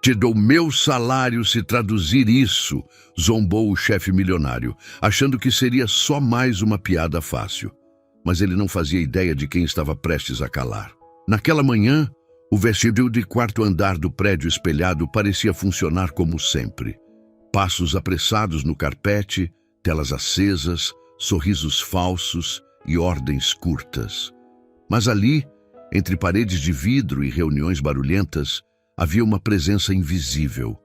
Te dou meu salário se traduzir isso, zombou o chefe milionário, achando que seria só mais uma piada fácil. Mas ele não fazia ideia de quem estava prestes a calar. Naquela manhã, o vestíbulo de quarto andar do prédio espelhado parecia funcionar como sempre. Passos apressados no carpete, telas acesas, sorrisos falsos e ordens curtas. Mas ali, entre paredes de vidro e reuniões barulhentas, havia uma presença invisível.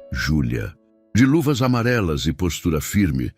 Júlia. De luvas amarelas e postura firme,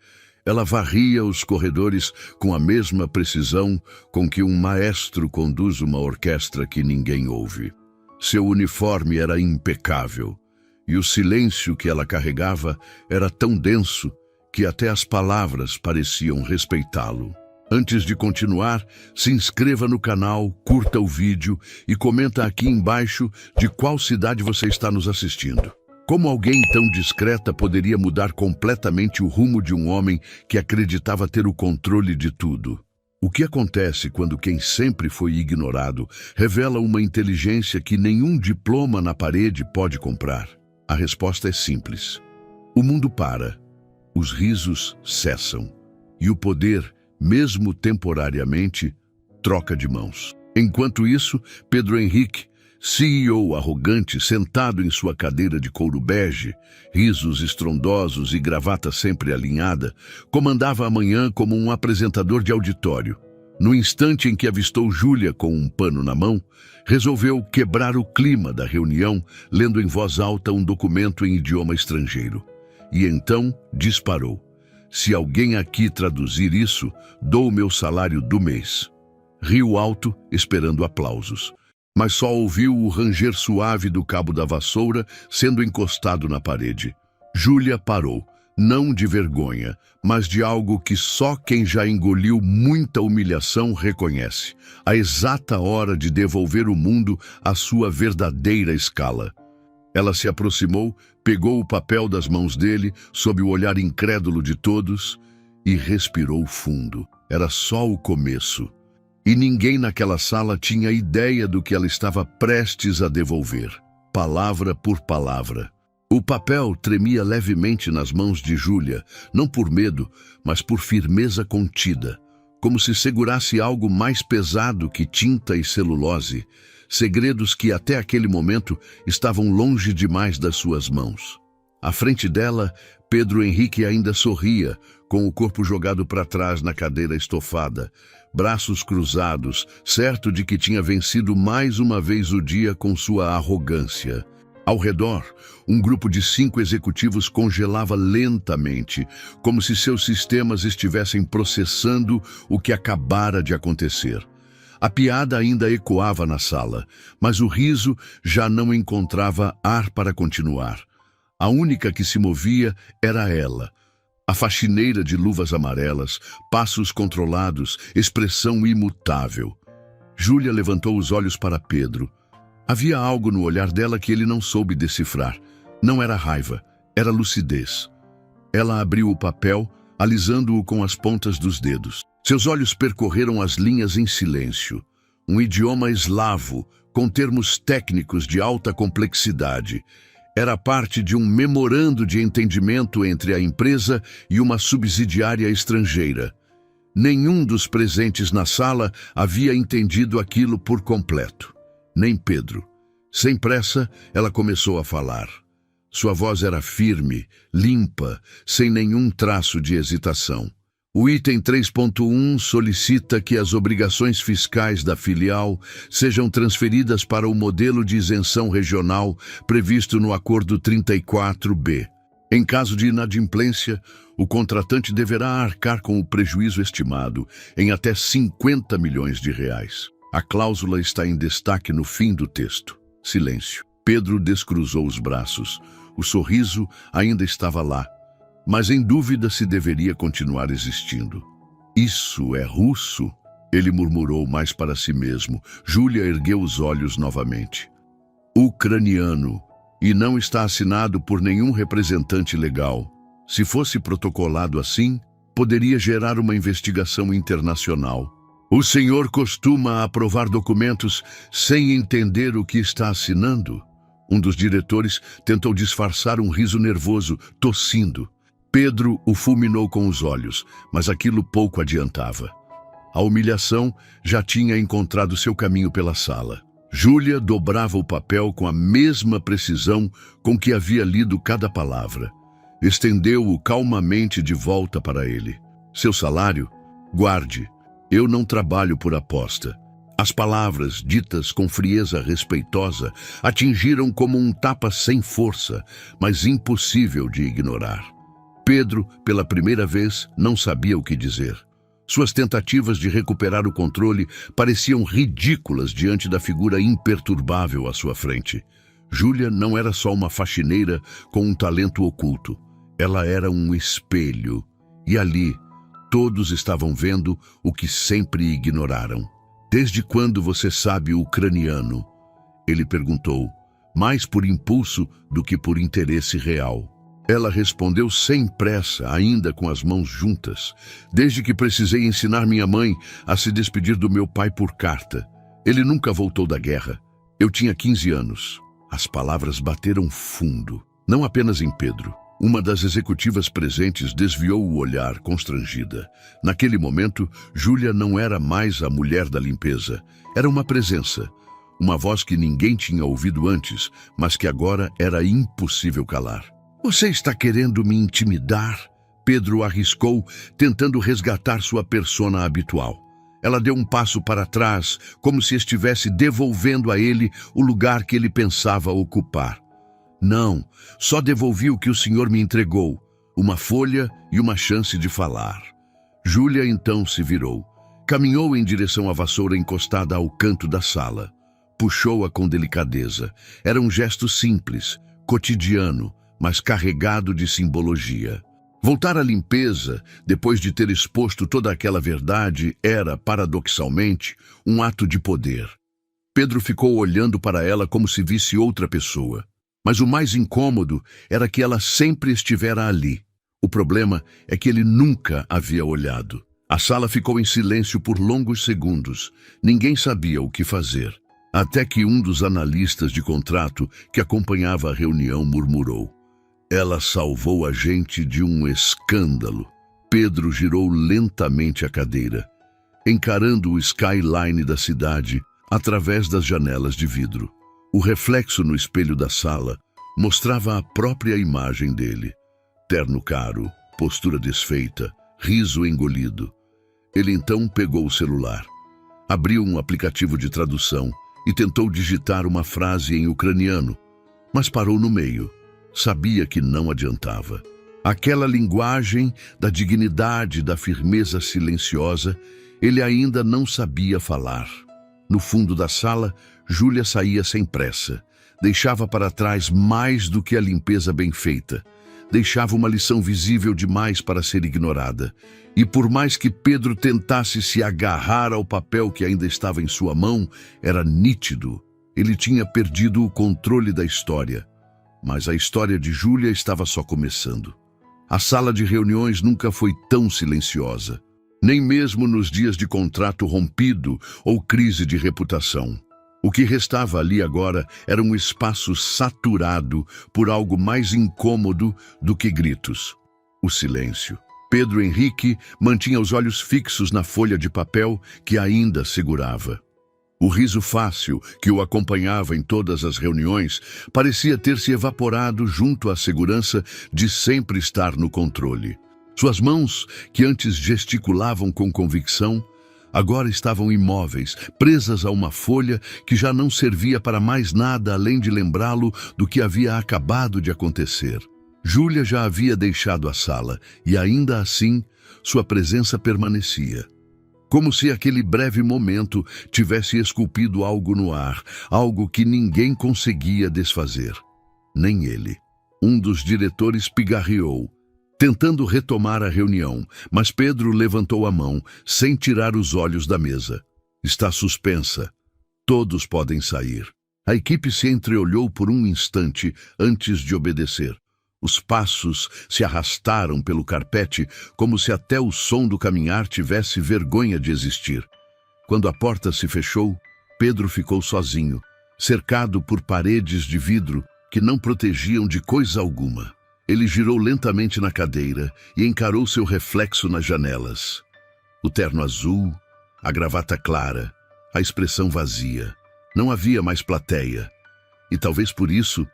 ela varria os corredores com a mesma precisão com que um maestro conduz uma orquestra que ninguém ouve. Seu uniforme era impecável, e o silêncio que ela carregava era tão denso que até as palavras pareciam respeitá-lo. Antes de continuar, se inscreva no canal, curta o vídeo e comenta aqui embaixo de qual cidade você está nos assistindo. Como alguém tão discreta poderia mudar completamente o rumo de um homem que acreditava ter o controle de tudo? O que acontece quando quem sempre foi ignorado revela uma inteligência que nenhum diploma na parede pode comprar? A resposta é simples. O mundo para, os risos cessam e o poder, mesmo temporariamente, troca de mãos. Enquanto isso, Pedro Henrique, CEO arrogante, sentado em sua cadeira de couro bege, risos estrondosos e gravata sempre alinhada, comandava a manhã como um apresentador de auditório. No instante em que avistou Júlia com um pano na mão, resolveu quebrar o clima da reunião, lendo em voz alta um documento em idioma estrangeiro. E então disparou. Se alguém aqui traduzir isso, dou o meu salário do mês. Riu alto, esperando aplausos. Mas só ouviu o ranger suave do cabo da vassoura sendo encostado na parede. Júlia parou, não de vergonha, mas de algo que só quem já engoliu muita humilhação reconhece. A exata hora de devolver o mundo à sua verdadeira escala. Ela se aproximou, pegou o papel das mãos dele, sob o olhar incrédulo de todos, e respirou fundo. Era só o começo. E ninguém naquela sala tinha ideia do que ela estava prestes a devolver, palavra por palavra. O papel tremia levemente nas mãos de Júlia, não por medo, mas por firmeza contida, como se segurasse algo mais pesado que tinta e celulose, segredos que até aquele momento estavam longe demais das suas mãos. À frente dela, Pedro Henrique ainda sorria, com o corpo jogado para trás na cadeira estofada, braços cruzados, certo de que tinha vencido mais uma vez o dia com sua arrogância. Ao redor, um grupo de 5 executivos congelava lentamente, como se seus sistemas estivessem processando o que acabara de acontecer. A piada ainda ecoava na sala, mas o riso já não encontrava ar para continuar. A única que se movia era ela. A faxineira de luvas amarelas, passos controlados, expressão imutável. Júlia levantou os olhos para Pedro. Havia algo no olhar dela que ele não soube decifrar. Não era raiva, era lucidez. Ela abriu o papel, alisando-o com as pontas dos dedos. Seus olhos percorreram as linhas em silêncio. Um idioma eslavo, com termos técnicos de alta complexidade. Era parte de um memorando de entendimento entre a empresa e uma subsidiária estrangeira. Nenhum dos presentes na sala havia entendido aquilo por completo. Nem Pedro. Sem pressa, ela começou a falar. Sua voz era firme, limpa, sem nenhum traço de hesitação. O item 3.1 solicita que as obrigações fiscais da filial sejam transferidas para o modelo de isenção regional previsto no Acordo 34B. Em caso de inadimplência, o contratante deverá arcar com o prejuízo estimado em até 50 milhões de reais. A cláusula está em destaque no fim do texto. Silêncio. Pedro descruzou os braços. O sorriso ainda estava lá, mas em dúvida se deveria continuar existindo. Isso é russo? Ele murmurou mais para si mesmo. Júlia ergueu os olhos novamente. Ucraniano. E não está assinado por nenhum representante legal. Se fosse protocolado assim, poderia gerar uma investigação internacional. O senhor costuma aprovar documentos sem entender o que está assinando? Um dos diretores tentou disfarçar um riso nervoso, tossindo. Pedro o fulminou com os olhos, mas aquilo pouco adiantava. A humilhação já tinha encontrado seu caminho pela sala. Júlia dobrava o papel com a mesma precisão com que havia lido cada palavra. Estendeu-o calmamente de volta para ele. Seu salário? Guarde. Eu não trabalho por aposta. As palavras, ditas com frieza respeitosa, atingiram como um tapa sem força, mas impossível de ignorar. Pedro, pela primeira vez, não sabia o que dizer. Suas tentativas de recuperar o controle pareciam ridículas diante da figura imperturbável à sua frente. Júlia não era só uma faxineira com um talento oculto. Ela era um espelho. E ali, todos estavam vendo o que sempre ignoraram. Desde quando você sabe o ucraniano? Ele perguntou, mais por impulso do que por interesse real. Ela respondeu sem pressa, ainda com as mãos juntas. Desde que precisei ensinar minha mãe a se despedir do meu pai por carta. Ele nunca voltou da guerra. Eu tinha 15 anos. As palavras bateram fundo, não apenas em Pedro. Uma das executivas presentes desviou o olhar, constrangida. Naquele momento, Júlia não era mais a mulher da limpeza. Era uma presença. Uma voz que ninguém tinha ouvido antes, mas que agora era impossível calar. Você está querendo me intimidar? Pedro arriscou, tentando resgatar sua persona habitual. Ela deu um passo para trás, como se estivesse devolvendo a ele o lugar que ele pensava ocupar. Não, só devolvi o que o senhor me entregou, uma folha e uma chance de falar. Júlia então se virou. Caminhou em direção à vassoura encostada ao canto da sala. Puxou-a com delicadeza. Era um gesto simples, cotidiano, mas carregado de simbologia. Voltar à limpeza, depois de ter exposto toda aquela verdade, era, paradoxalmente, um ato de poder. Pedro ficou olhando para ela como se visse outra pessoa. Mas o mais incômodo era que ela sempre estivera ali. O problema é que ele nunca havia olhado. A sala ficou em silêncio por longos segundos. Ninguém sabia o que fazer. Até que um dos analistas de contrato que acompanhava a reunião murmurou. Ela salvou a gente de um escândalo. Pedro girou lentamente a cadeira, encarando o skyline da cidade através das janelas de vidro. O reflexo no espelho da sala mostrava a própria imagem dele. Terno caro, postura desfeita, riso engolido. Ele então pegou o celular, abriu um aplicativo de tradução e tentou digitar uma frase em ucraniano, mas parou no meio. Sabia que não adiantava. Aquela linguagem da dignidade, da firmeza silenciosa, ele ainda não sabia falar. No fundo da sala, Júlia saía sem pressa. Deixava para trás mais do que a limpeza bem feita. Deixava uma lição visível demais para ser ignorada. E por mais que Pedro tentasse se agarrar ao papel que ainda estava em sua mão, era nítido. Ele tinha perdido o controle da história. Mas a história de Júlia estava só começando. A sala de reuniões nunca foi tão silenciosa. Nem mesmo nos dias de contrato rompido ou crise de reputação. O que restava ali agora era um espaço saturado por algo mais incômodo do que gritos. O silêncio. Pedro Henrique mantinha os olhos fixos na folha de papel que ainda segurava. O riso fácil que o acompanhava em todas as reuniões parecia ter se evaporado junto à segurança de sempre estar no controle. Suas mãos, que antes gesticulavam com convicção, agora estavam imóveis, presas a uma folha que já não servia para mais nada além de lembrá-lo do que havia acabado de acontecer. Júlia já havia deixado a sala e, ainda assim, sua presença permanecia. Como se aquele breve momento tivesse esculpido algo no ar, algo que ninguém conseguia desfazer. Nem ele. Um dos diretores pigarreou, tentando retomar a reunião, mas Pedro levantou a mão, sem tirar os olhos da mesa. Está suspensa. Todos podem sair. A equipe se entreolhou por um instante antes de obedecer. Os passos se arrastaram pelo carpete como se até o som do caminhar tivesse vergonha de existir. Quando a porta se fechou, Pedro ficou sozinho, cercado por paredes de vidro que não protegiam de coisa alguma. Ele girou lentamente na cadeira e encarou seu reflexo nas janelas. O terno azul, a gravata clara, a expressão vazia. Não havia mais plateia. E talvez por isso,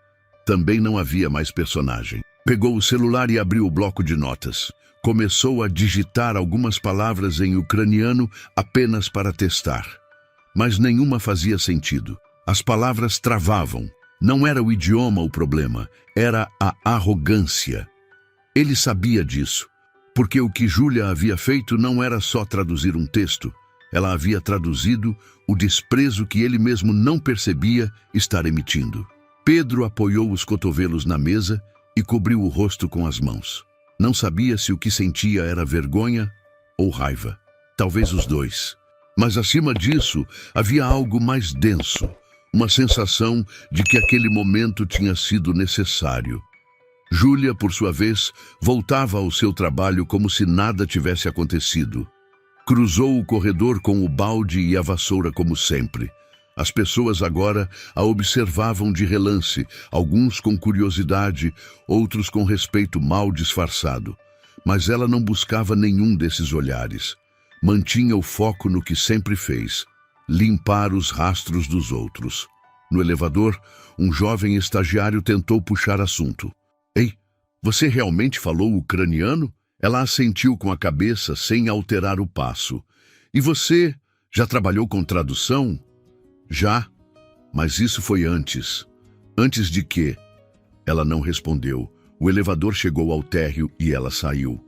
também não havia mais personagem. Pegou o celular e abriu o bloco de notas. Começou a digitar algumas palavras em ucraniano apenas para testar. Mas nenhuma fazia sentido. As palavras travavam. Não era o idioma o problema, era a arrogância. Ele sabia disso, porque o que Júlia havia feito não era só traduzir um texto. Ela havia traduzido o desprezo que ele mesmo não percebia estar emitindo. Pedro apoiou os cotovelos na mesa e cobriu o rosto com as mãos. Não sabia se o que sentia era vergonha ou raiva. Talvez os dois. Mas acima disso, havia algo mais denso. Uma sensação de que aquele momento tinha sido necessário. Júlia, por sua vez, voltava ao seu trabalho como se nada tivesse acontecido. Cruzou o corredor com o balde e a vassoura como sempre. As pessoas agora a observavam de relance, alguns com curiosidade, outros com respeito mal disfarçado. Mas ela não buscava nenhum desses olhares. Mantinha o foco no que sempre fez: limpar os rastros dos outros. No elevador, um jovem estagiário tentou puxar assunto. Ei, você realmente falou ucraniano? Ela assentiu com a cabeça sem alterar o passo. E você já trabalhou com tradução? Já, mas isso foi antes. Antes de quê? Ela não respondeu. O elevador chegou ao térreo e ela saiu.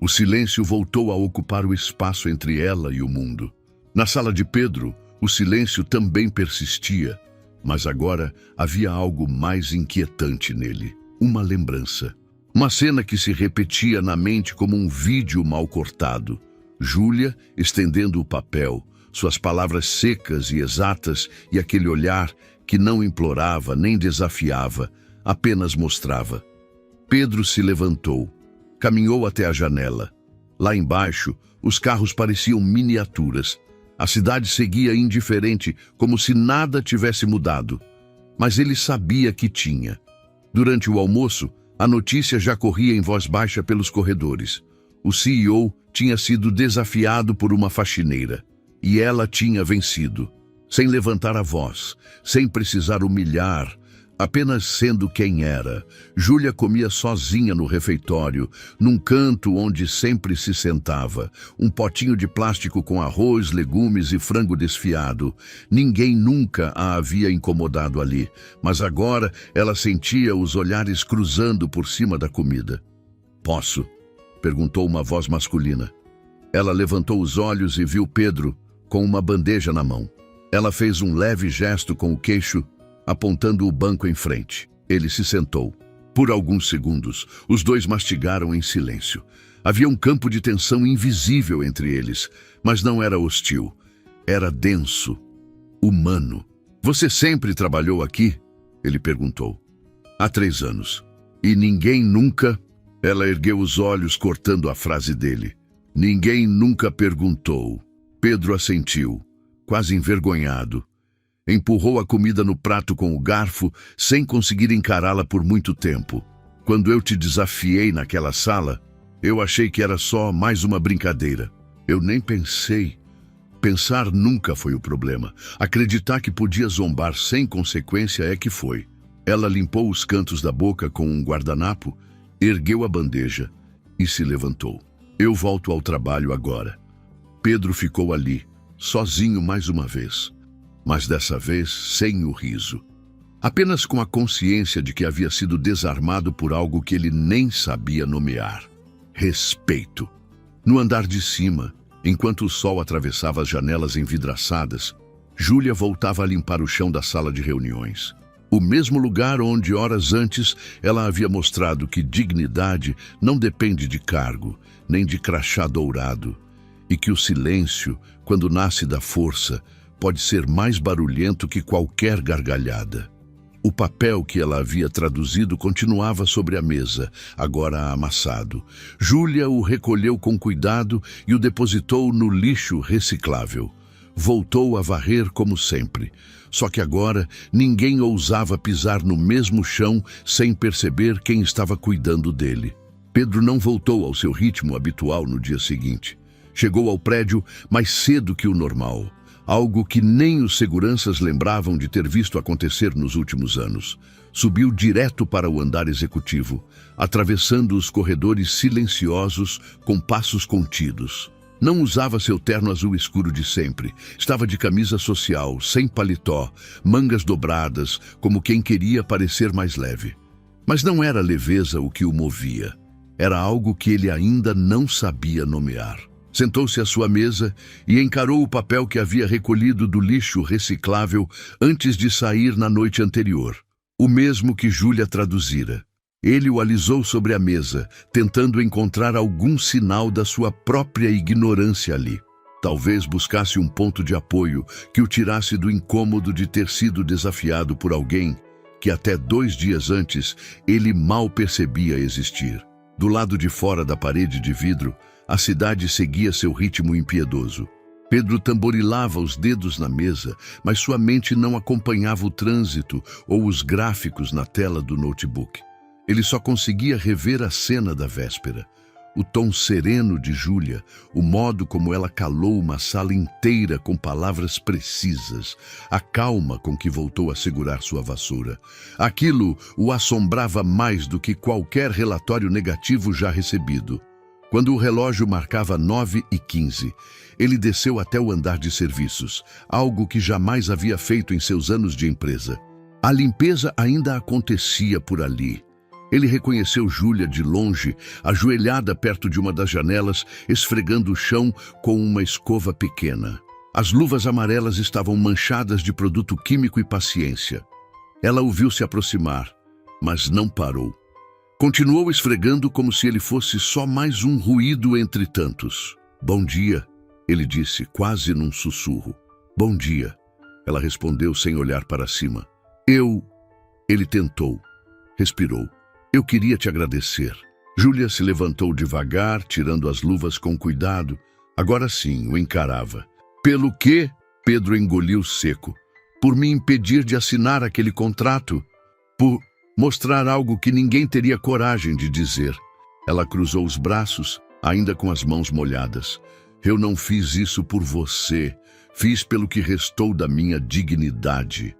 O silêncio voltou a ocupar o espaço entre ela e o mundo. Na sala de Pedro, o silêncio também persistia, mas agora havia algo mais inquietante nele. Uma lembrança. Uma cena que se repetia na mente como um vídeo mal cortado. Júlia estendendo o papel, suas palavras secas e exatas e aquele olhar que não implorava nem desafiava, apenas mostrava. Pedro se levantou, caminhou até a janela. Lá embaixo, os carros pareciam miniaturas. A cidade seguia indiferente, como se nada tivesse mudado. Mas ele sabia que tinha. Durante o almoço, a notícia já corria em voz baixa pelos corredores. O CEO tinha sido desafiado por uma faxineira. E ela tinha vencido. Sem levantar a voz, sem precisar humilhar, apenas sendo quem era. Júlia comia sozinha no refeitório, num canto onde sempre se sentava. Um potinho de plástico com arroz, legumes e frango desfiado. Ninguém nunca a havia incomodado ali, mas agora ela sentia os olhares cruzando por cima da comida. "Posso?" perguntou uma voz masculina. Ela levantou os olhos e viu Pedro com uma bandeja na mão. Ela fez um leve gesto com o queixo, apontando o banco em frente. Ele se sentou. Por alguns segundos, os dois mastigaram em silêncio. Havia um campo de tensão invisível entre eles, mas não era hostil. Era denso, humano. "Você sempre trabalhou aqui?" ele perguntou. "Há 3 anos. E ninguém nunca..." Ela ergueu os olhos, cortando a frase dele. "Ninguém nunca perguntou." Pedro assentiu, quase envergonhado. Empurrou a comida no prato com o garfo, sem conseguir encará-la por muito tempo. "Quando eu te desafiei naquela sala, eu achei que era só mais uma brincadeira. Eu nem pensei. Pensar nunca foi o problema. Acreditar que podia zombar sem consequência é que foi." Ela limpou os cantos da boca com um guardanapo, ergueu a bandeja e se levantou. "Eu volto ao trabalho agora." Pedro ficou ali, sozinho mais uma vez. Mas dessa vez sem o riso. Apenas com a consciência de que havia sido desarmado por algo que ele nem sabia nomear. Respeito. No andar de cima, enquanto o sol atravessava as janelas envidraçadas, Júlia voltava a limpar o chão da sala de reuniões. O mesmo lugar onde, horas antes, ela havia mostrado que dignidade não depende de cargo, nem de crachá dourado, e que o silêncio, quando nasce da força, pode ser mais barulhento que qualquer gargalhada. O papel que ela havia traduzido continuava sobre a mesa, agora amassado. Júlia o recolheu com cuidado e o depositou no lixo reciclável. voltou a varrer como sempre. Só que agora ninguém ousava pisar no mesmo chão sem perceber quem estava cuidando dele. Pedro não voltou ao seu ritmo habitual no dia seguinte. Chegou ao prédio mais cedo que o normal, algo que nem os seguranças lembravam de ter visto acontecer nos últimos anos. Subiu direto para o andar executivo, atravessando os corredores silenciosos com passos contidos. Não usava seu terno azul escuro de sempre. Estava de camisa social, sem paletó, mangas dobradas, como quem queria parecer mais leve. Mas não era leveza o que o movia. Era algo que ele ainda não sabia nomear. Sentou-se à sua mesa e encarou o papel que havia recolhido do lixo reciclável antes de sair na noite anterior. O mesmo que Júlia traduzira. Ele o alisou sobre a mesa, tentando encontrar algum sinal da sua própria ignorância ali. Talvez buscasse um ponto de apoio que o tirasse do incômodo de ter sido desafiado por alguém que até 2 dias antes ele mal percebia existir. Do lado de fora da parede de vidro, a cidade seguia seu ritmo impiedoso. Pedro tamborilava os dedos na mesa, mas sua mente não acompanhava o trânsito ou os gráficos na tela do notebook. Ele só conseguia rever a cena da véspera. O tom sereno de Júlia, o modo como ela calou uma sala inteira com palavras precisas, a calma com que voltou a segurar sua vassoura. Aquilo o assombrava mais do que qualquer relatório negativo já recebido. Quando o relógio marcava 9h15, ele desceu até o andar de serviços, algo que jamais havia feito em seus anos de empresa. A limpeza ainda acontecia por ali. Ele reconheceu Júlia de longe, ajoelhada perto de uma das janelas, esfregando o chão com uma escova pequena. As luvas amarelas estavam manchadas de produto químico e paciência. Ela o viu se aproximar, mas não parou. Continuou esfregando como se ele fosse só mais um ruído entre tantos. "Bom dia", ele disse, quase num sussurro. "Bom dia", ela respondeu sem olhar para cima. Ele tentou. Respirou. "Eu queria te agradecer." Júlia se levantou devagar, tirando as luvas com cuidado. Agora sim, o encarava. "Pelo quê?" Pedro engoliu seco. "Por me impedir de assinar aquele contrato. Por mostrar algo que ninguém teria coragem de dizer." Ela cruzou os braços, ainda com as mãos molhadas. "Eu não fiz isso por você. Fiz pelo que restou da minha dignidade.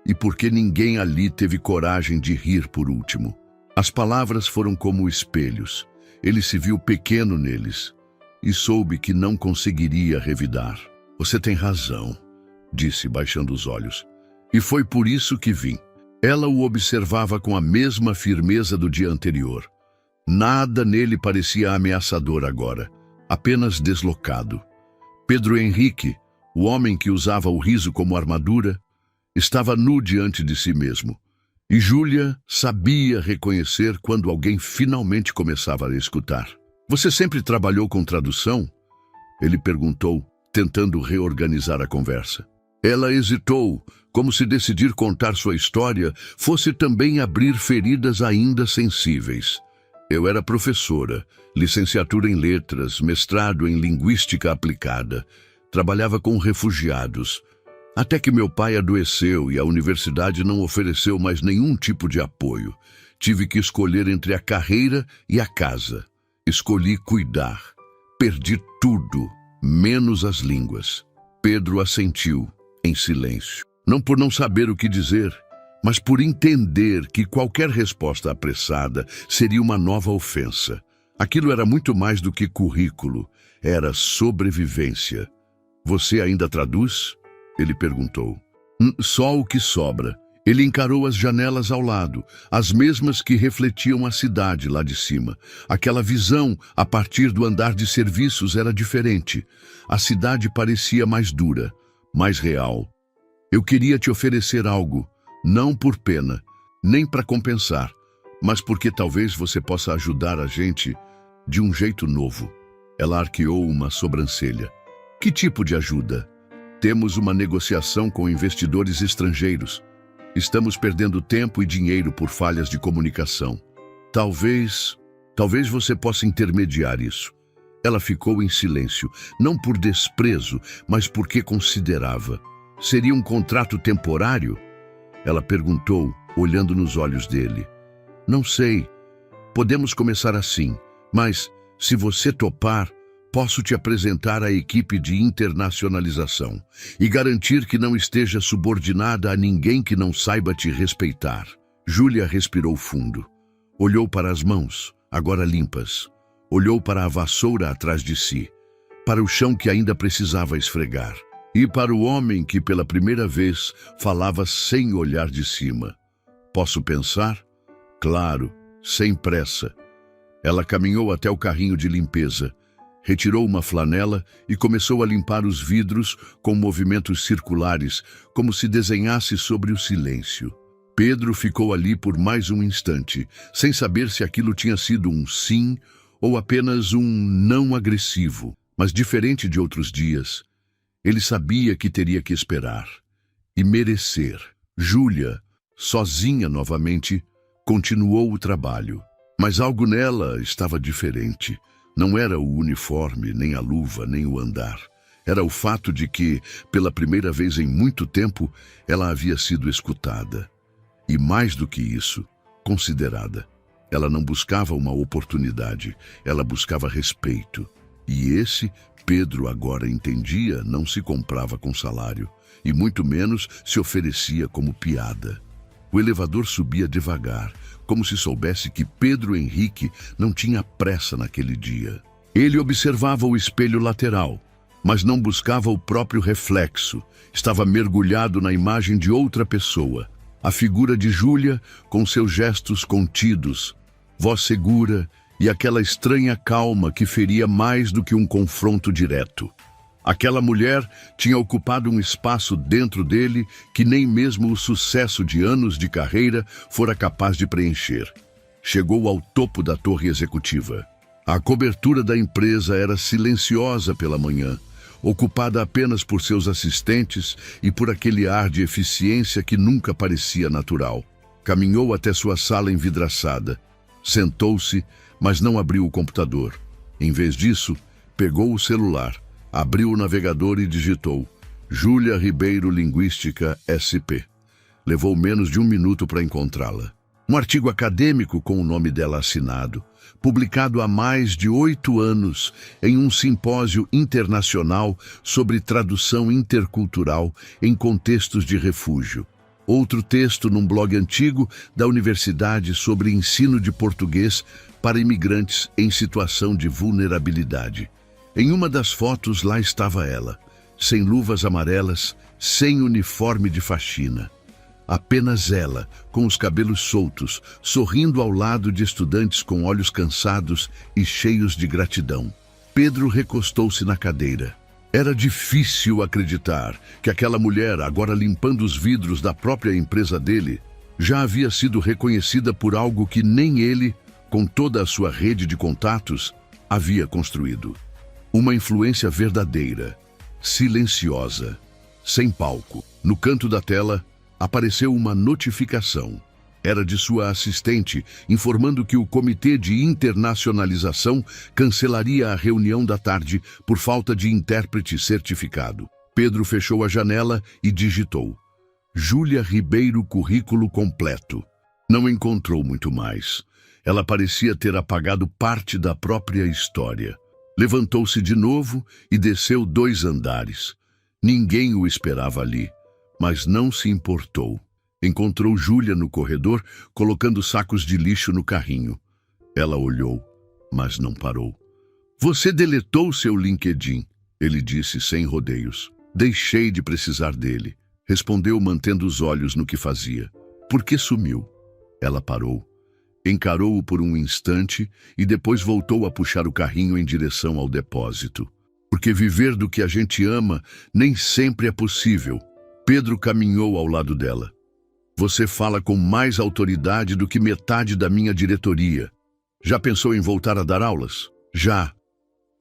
E porque ninguém ali teve coragem de rir por último." As palavras foram como espelhos. Ele se viu pequeno neles e soube que não conseguiria revidar. "Você tem razão", disse, baixando os olhos. "E foi por isso que vim." Ela o observava com a mesma firmeza do dia anterior. Nada nele parecia ameaçador agora, apenas deslocado. Pedro Henrique, o homem que usava o riso como armadura, estava nu diante de si mesmo. E Júlia sabia reconhecer quando alguém finalmente começava a escutar. "Você sempre trabalhou com tradução?" ele perguntou, tentando reorganizar a conversa. Ela hesitou, como se decidir contar sua história fosse também abrir feridas ainda sensíveis. "Eu era professora, licenciatura em letras, mestrado em linguística aplicada. Trabalhava com refugiados. Até que meu pai adoeceu e a universidade não ofereceu mais nenhum tipo de apoio. Tive que escolher entre a carreira e a casa. Escolhi cuidar. Perdi tudo, menos as línguas." Pedro assentiu, em silêncio. Não por não saber o que dizer, mas por entender que qualquer resposta apressada seria uma nova ofensa. Aquilo era muito mais do que currículo, era sobrevivência. "Você ainda traduz?" ele perguntou. "Só o que sobra." Ele encarou as janelas ao lado, as mesmas que refletiam a cidade lá de cima. Aquela visão, a partir do andar de serviços, era diferente. A cidade parecia mais dura, mais real. "Eu queria te oferecer algo, não por pena, nem para compensar, mas porque talvez você possa ajudar a gente de um jeito novo." Ela arqueou uma sobrancelha. "Que tipo de ajuda?" "Temos uma negociação com investidores estrangeiros. Estamos perdendo tempo e dinheiro por falhas de comunicação. Talvez você possa intermediar isso." Ela ficou em silêncio, não por desprezo, mas porque considerava. Seria um contrato temporário? Ela perguntou, olhando nos olhos dele. Não sei. Podemos começar assim, mas, se você topar, posso te apresentar à equipe de internacionalização e garantir que não esteja subordinada a ninguém que não saiba te respeitar. Júlia respirou fundo. Olhou para as mãos, agora limpas. Olhou para a vassoura atrás de si, para o chão que ainda precisava esfregar, e para o homem que pela primeira vez falava sem olhar de cima. Posso pensar? Claro, sem pressa. Ela caminhou até o carrinho de limpeza, retirou uma flanela e começou a limpar os vidros com movimentos circulares, como se desenhasse sobre o silêncio. Pedro ficou ali por mais um instante, sem saber se aquilo tinha sido um sim ou apenas um não agressivo. Mas diferente de outros dias, ele sabia que teria que esperar e merecer. Júlia, sozinha novamente, continuou o trabalho. Mas algo nela estava diferente. Não era o uniforme, nem a luva, nem o andar. Era o fato de que, pela primeira vez em muito tempo, ela havia sido escutada. E mais do que isso, considerada. Ela não buscava uma oportunidade, ela buscava respeito. E esse, Pedro agora entendia, não se comprava com salário, e muito menos se oferecia como piada. O elevador subia devagar, como se soubesse que Pedro Henrique não tinha pressa naquele dia. Ele observava o espelho lateral, mas não buscava o próprio reflexo. Estava mergulhado na imagem de outra pessoa. A figura de Júlia, com seus gestos contidos, voz segura e aquela estranha calma que feria mais do que um confronto direto. Aquela mulher tinha ocupado um espaço dentro dele que nem mesmo o sucesso de anos de carreira fora capaz de preencher. Chegou ao topo da torre executiva. A cobertura da empresa era silenciosa pela manhã, ocupada apenas por seus assistentes e por aquele ar de eficiência que nunca parecia natural. Caminhou até sua sala envidraçada. Sentou-se, mas não abriu o computador. Em vez disso, pegou o celular, abriu o navegador e digitou Júlia Ribeiro Linguística SP. Levou menos de um minuto para encontrá-la. Um artigo acadêmico com o nome dela assinado, publicado há mais de 8 anos em um simpósio internacional sobre tradução intercultural em contextos de refúgio. Outro texto num blog antigo da universidade sobre ensino de português para imigrantes em situação de vulnerabilidade. Em uma das fotos lá estava ela, sem luvas amarelas, sem uniforme de faxina. Apenas ela, com os cabelos soltos, sorrindo ao lado de estudantes com olhos cansados e cheios de gratidão. Pedro recostou-se na cadeira. Era difícil acreditar que aquela mulher, agora limpando os vidros da própria empresa dele, já havia sido reconhecida por algo que nem ele, com toda a sua rede de contatos, havia construído. Uma influência verdadeira, silenciosa, sem palco. No canto da tela, apareceu uma notificação. Era de sua assistente, informando que o Comitê de Internacionalização cancelaria a reunião da tarde por falta de intérprete certificado. Pedro fechou a janela e digitou Júlia Ribeiro currículo completo. Não encontrou muito mais. Ela parecia ter apagado parte da própria história. Levantou-se de novo e desceu 2 andares. Ninguém o esperava ali, mas não se importou. Encontrou Júlia no corredor, colocando sacos de lixo no carrinho. Ela olhou, mas não parou. Você deletou seu LinkedIn, ele disse sem rodeios. Deixei de precisar dele, respondeu mantendo os olhos no que fazia. Por que sumiu? Ela parou. Encarou-o por um instante e depois voltou a puxar o carrinho em direção ao depósito. Porque viver do que a gente ama nem sempre é possível. Pedro caminhou ao lado dela. Você fala com mais autoridade do que metade da minha diretoria. Já pensou em voltar a dar aulas? Já.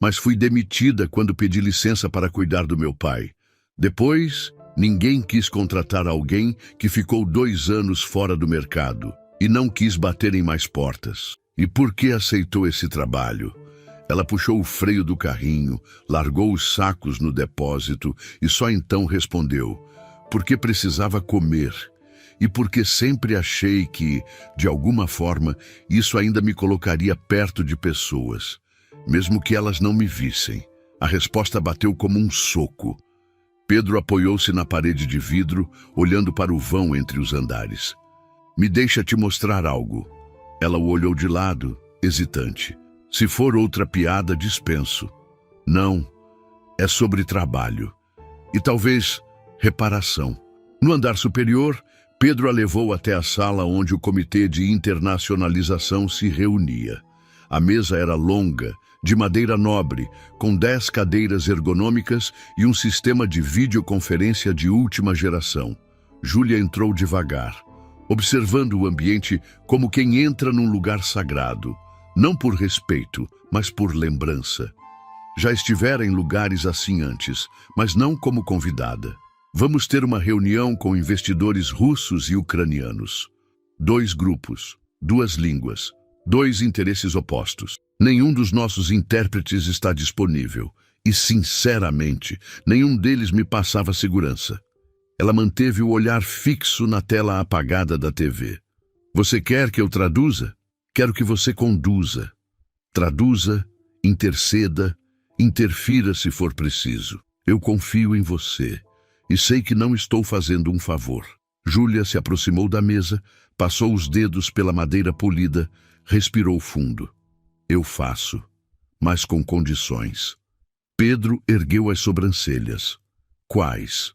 Mas fui demitida quando pedi licença para cuidar do meu pai. Depois, ninguém quis contratar alguém que ficou 2 anos fora do mercado e não quis bater em mais portas. E por que aceitou esse trabalho? Ela puxou o freio do carrinho, largou os sacos no depósito e só então respondeu: porque precisava comer e porque sempre achei que, de alguma forma, isso ainda me colocaria perto de pessoas, mesmo que elas não me vissem. A resposta bateu como um soco. Pedro apoiou-se na parede de vidro, olhando para o vão entre os andares. Me deixa te mostrar algo. Ela o olhou de lado, hesitante. Se for outra piada, dispenso. Não, é sobre trabalho. E talvez reparação. No andar superior, Pedro a levou até a sala onde o Comitê de Internacionalização se reunia. A mesa era longa, de madeira nobre, com 10 cadeiras ergonômicas e um sistema de videoconferência de última geração. Júlia entrou devagar, observando o ambiente como quem entra num lugar sagrado, não por respeito, mas por lembrança. Já estivera em lugares assim antes, mas não como convidada. Vamos ter uma reunião com investidores russos e ucranianos. 2 grupos, 2 línguas, 2 interesses opostos. Nenhum dos nossos intérpretes está disponível e, sinceramente, nenhum deles me passava segurança. Ela manteve o olhar fixo na tela apagada da TV. Você quer que eu traduza? Quero que você conduza. Traduza, interceda, interfira se for preciso. Eu confio em você e sei que não estou fazendo um favor. Júlia se aproximou da mesa, passou os dedos pela madeira polida, respirou fundo. Eu faço, mas com condições. Pedro ergueu as sobrancelhas. Quais?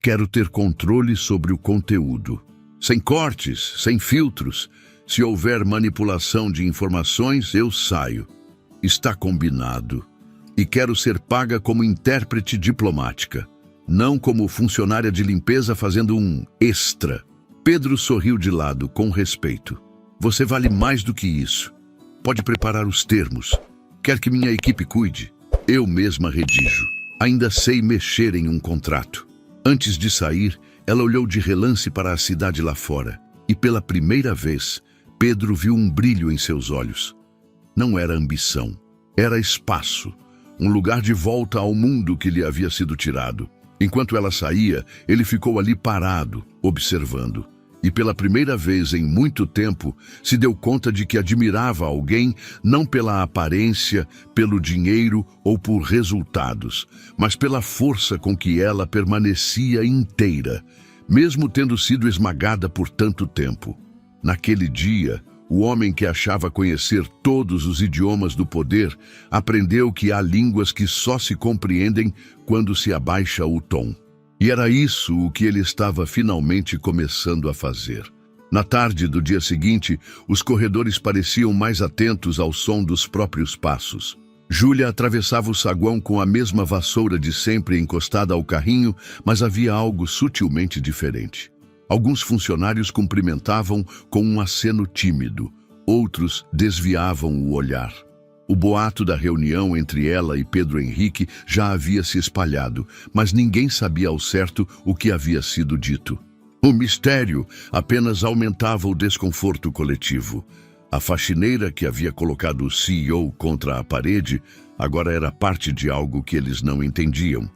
Quero ter controle sobre o conteúdo. Sem cortes, sem filtros. Se houver manipulação de informações, eu saio. Está combinado. E quero ser paga como intérprete diplomática, não como funcionária de limpeza fazendo um extra. Pedro sorriu de lado, com respeito. Você vale mais do que isso. Pode preparar os termos. Quer que minha equipe cuide? Eu mesma redijo. Ainda sei mexer em um contrato. Antes de sair, ela olhou de relance para a cidade lá fora. E pela primeira vez, Pedro viu um brilho em seus olhos. Não era ambição. Era espaço. Um lugar de volta ao mundo que lhe havia sido tirado. Enquanto ela saía, ele ficou ali parado, observando. E pela primeira vez em muito tempo, se deu conta de que admirava alguém não pela aparência, pelo dinheiro ou por resultados, mas pela força com que ela permanecia inteira, mesmo tendo sido esmagada por tanto tempo. Naquele dia, o homem que achava conhecer todos os idiomas do poder aprendeu que há línguas que só se compreendem quando se abaixa o tom. E era isso o que ele estava finalmente começando a fazer. Na tarde do dia seguinte, os corredores pareciam mais atentos ao som dos próprios passos. Júlia atravessava o saguão com a mesma vassoura de sempre encostada ao carrinho, mas havia algo sutilmente diferente. Alguns funcionários cumprimentavam com um aceno tímido, outros desviavam o olhar. O boato da reunião entre ela e Pedro Henrique já havia se espalhado, mas ninguém sabia ao certo o que havia sido dito. O mistério apenas aumentava o desconforto coletivo. A faxineira que havia colocado o CEO contra a parede agora era parte de algo que eles não entendiam,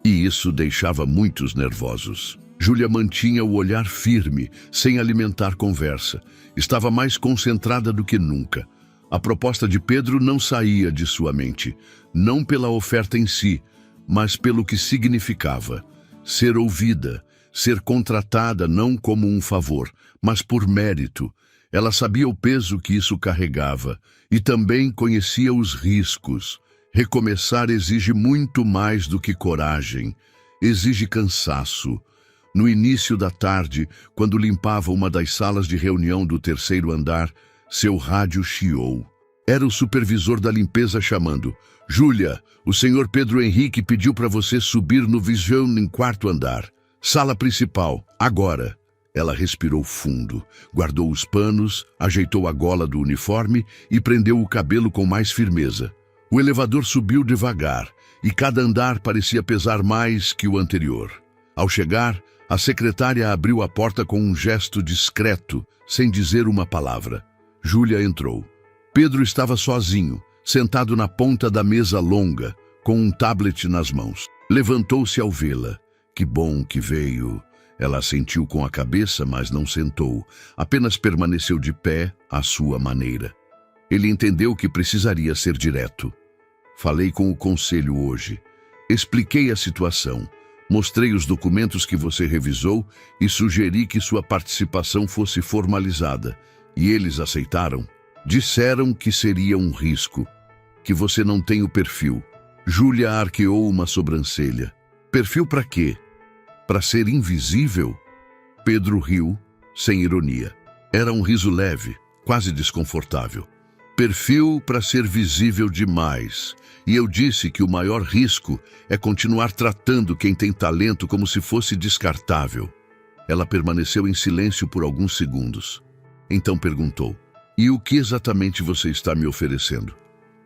e isso deixava muitos nervosos. Júlia mantinha o olhar firme, sem alimentar conversa. Estava mais concentrada do que nunca. A proposta de Pedro não saía de sua mente, não pela oferta em si, mas pelo que significava. Ser ouvida, ser contratada não como um favor, mas por mérito. Ela sabia o peso que isso carregava e também conhecia os riscos. Recomeçar exige muito mais do que coragem, exige cansaço. No início da tarde, quando limpava uma das salas de reunião do 3º andar, seu rádio chiou. Era o supervisor da limpeza chamando. Júlia, o senhor Pedro Henrique pediu para você subir no Vision em 4º andar. Sala principal, agora. Ela respirou fundo, guardou os panos, ajeitou a gola do uniforme e prendeu o cabelo com mais firmeza. O elevador subiu devagar e cada andar parecia pesar mais que o anterior. Ao chegar, a secretária abriu a porta com um gesto discreto, sem dizer uma palavra. Júlia entrou. Pedro estava sozinho, sentado na ponta da mesa longa, com um tablet nas mãos. Levantou-se ao vê-la. Que bom que veio. Ela assentiu com a cabeça, mas não sentou. Apenas permaneceu de pé, à sua maneira. Ele entendeu que precisaria ser direto. Falei com o conselho hoje. Expliquei a situação. Mostrei os documentos que você revisou e sugeri que sua participação fosse formalizada. E eles aceitaram. Disseram que seria um risco, que você não tem o perfil. Júlia arqueou uma sobrancelha. Perfil para quê? Para ser invisível? Pedro riu, sem ironia. Era um riso leve, quase desconfortável. Perfil para ser visível demais. E eu disse que o maior risco é continuar tratando quem tem talento como se fosse descartável. Ela permaneceu em silêncio por alguns segundos. Então perguntou: e o que exatamente você está me oferecendo?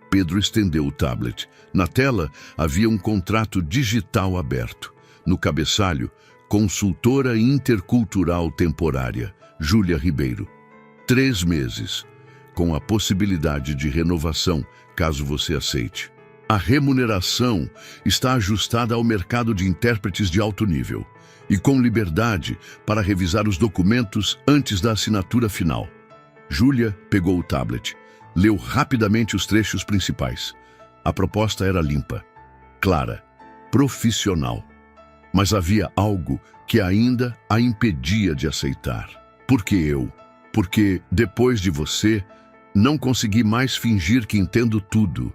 Pedro estendeu o tablet. Na tela havia um contrato digital aberto. No cabeçalho, consultora intercultural temporária, Júlia Ribeiro. 3 meses, com a possibilidade de renovação, caso você aceite. A remuneração está ajustada ao mercado de intérpretes de alto nível e com liberdade para revisar os documentos antes da assinatura final. Júlia pegou o tablet, leu rapidamente os trechos principais. A proposta era limpa, clara, profissional. Mas havia algo que ainda a impedia de aceitar. Por que eu? Porque, depois de você, não consegui mais fingir que entendo tudo.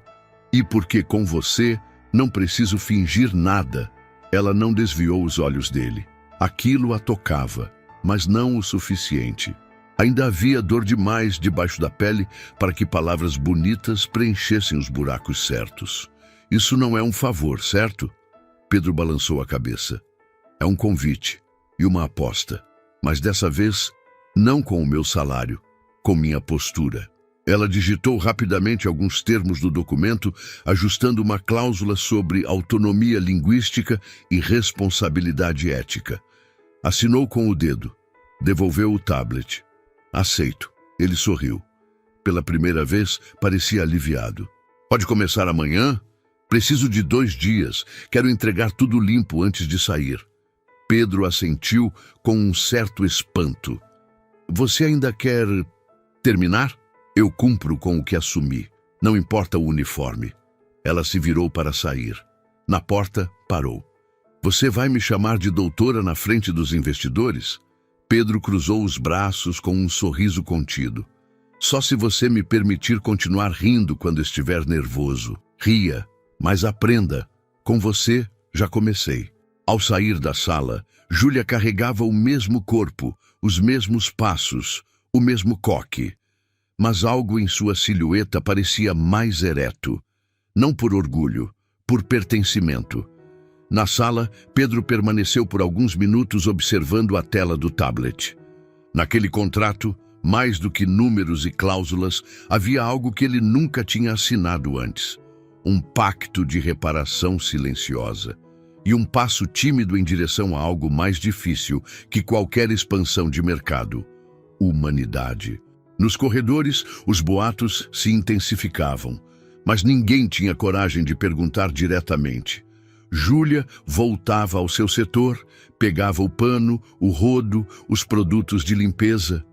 E porque com você não preciso fingir nada. Ela não desviou os olhos dele. Aquilo a tocava, mas não o suficiente. Ainda havia dor demais debaixo da pele para que palavras bonitas preenchessem os buracos certos. Isso não é um favor, certo? Pedro balançou a cabeça. É um convite e uma aposta, mas dessa vez não com o meu salário, com minha postura. Ela digitou rapidamente alguns termos do documento, ajustando uma cláusula sobre autonomia linguística e responsabilidade ética. Assinou com o dedo. Devolveu o tablet. Aceito. Ele sorriu. Pela primeira vez, parecia aliviado. Pode começar amanhã? Preciso de 2 dias. Quero entregar tudo limpo antes de sair. Pedro assentiu com um certo espanto. Você ainda quer terminar? Eu cumpro com o que assumi. Não importa o uniforme. Ela se virou para sair. Na porta, parou. Você vai me chamar de doutora na frente dos investidores? Pedro cruzou os braços com um sorriso contido. Só se você me permitir continuar rindo quando estiver nervoso. Ria, mas aprenda. Com você, já comecei. Ao sair da sala, Júlia carregava o mesmo corpo, os mesmos passos, o mesmo coque. Mas algo em sua silhueta parecia mais ereto. Não por orgulho, por pertencimento. Na sala, Pedro permaneceu por alguns minutos observando a tela do tablet. Naquele contrato, mais do que números e cláusulas, havia algo que ele nunca tinha assinado antes. Um pacto de reparação silenciosa. E um passo tímido em direção a algo mais difícil que qualquer expansão de mercado. Humanidade. Nos corredores, os boatos se intensificavam, mas ninguém tinha coragem de perguntar diretamente. Júlia voltava ao seu setor, pegava o pano, o rodo, os produtos de limpeza.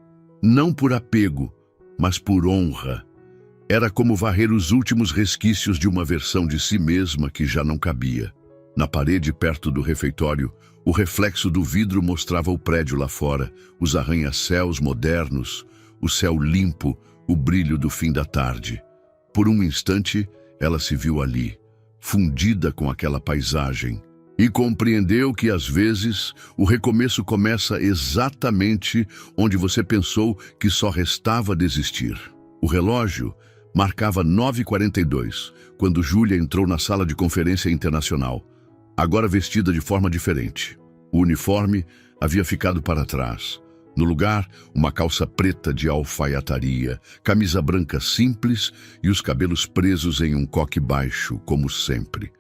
Não por apego, mas por honra. Era como varrer os últimos resquícios de uma versão de si mesma que já não cabia. Na parede perto do refeitório, o reflexo do vidro mostrava o prédio lá fora, os arranha-céus modernos, o céu limpo, o brilho do fim da tarde. Por um instante, ela se viu ali, fundida com aquela paisagem, e compreendeu que, às vezes, o recomeço começa exatamente onde você pensou que só restava desistir. O relógio marcava 9h42, quando Júlia entrou na sala de conferência internacional, agora vestida de forma diferente. O uniforme havia ficado para trás. No lugar, uma calça preta de alfaiataria, camisa branca simples e os cabelos presos em um coque baixo, como sempre.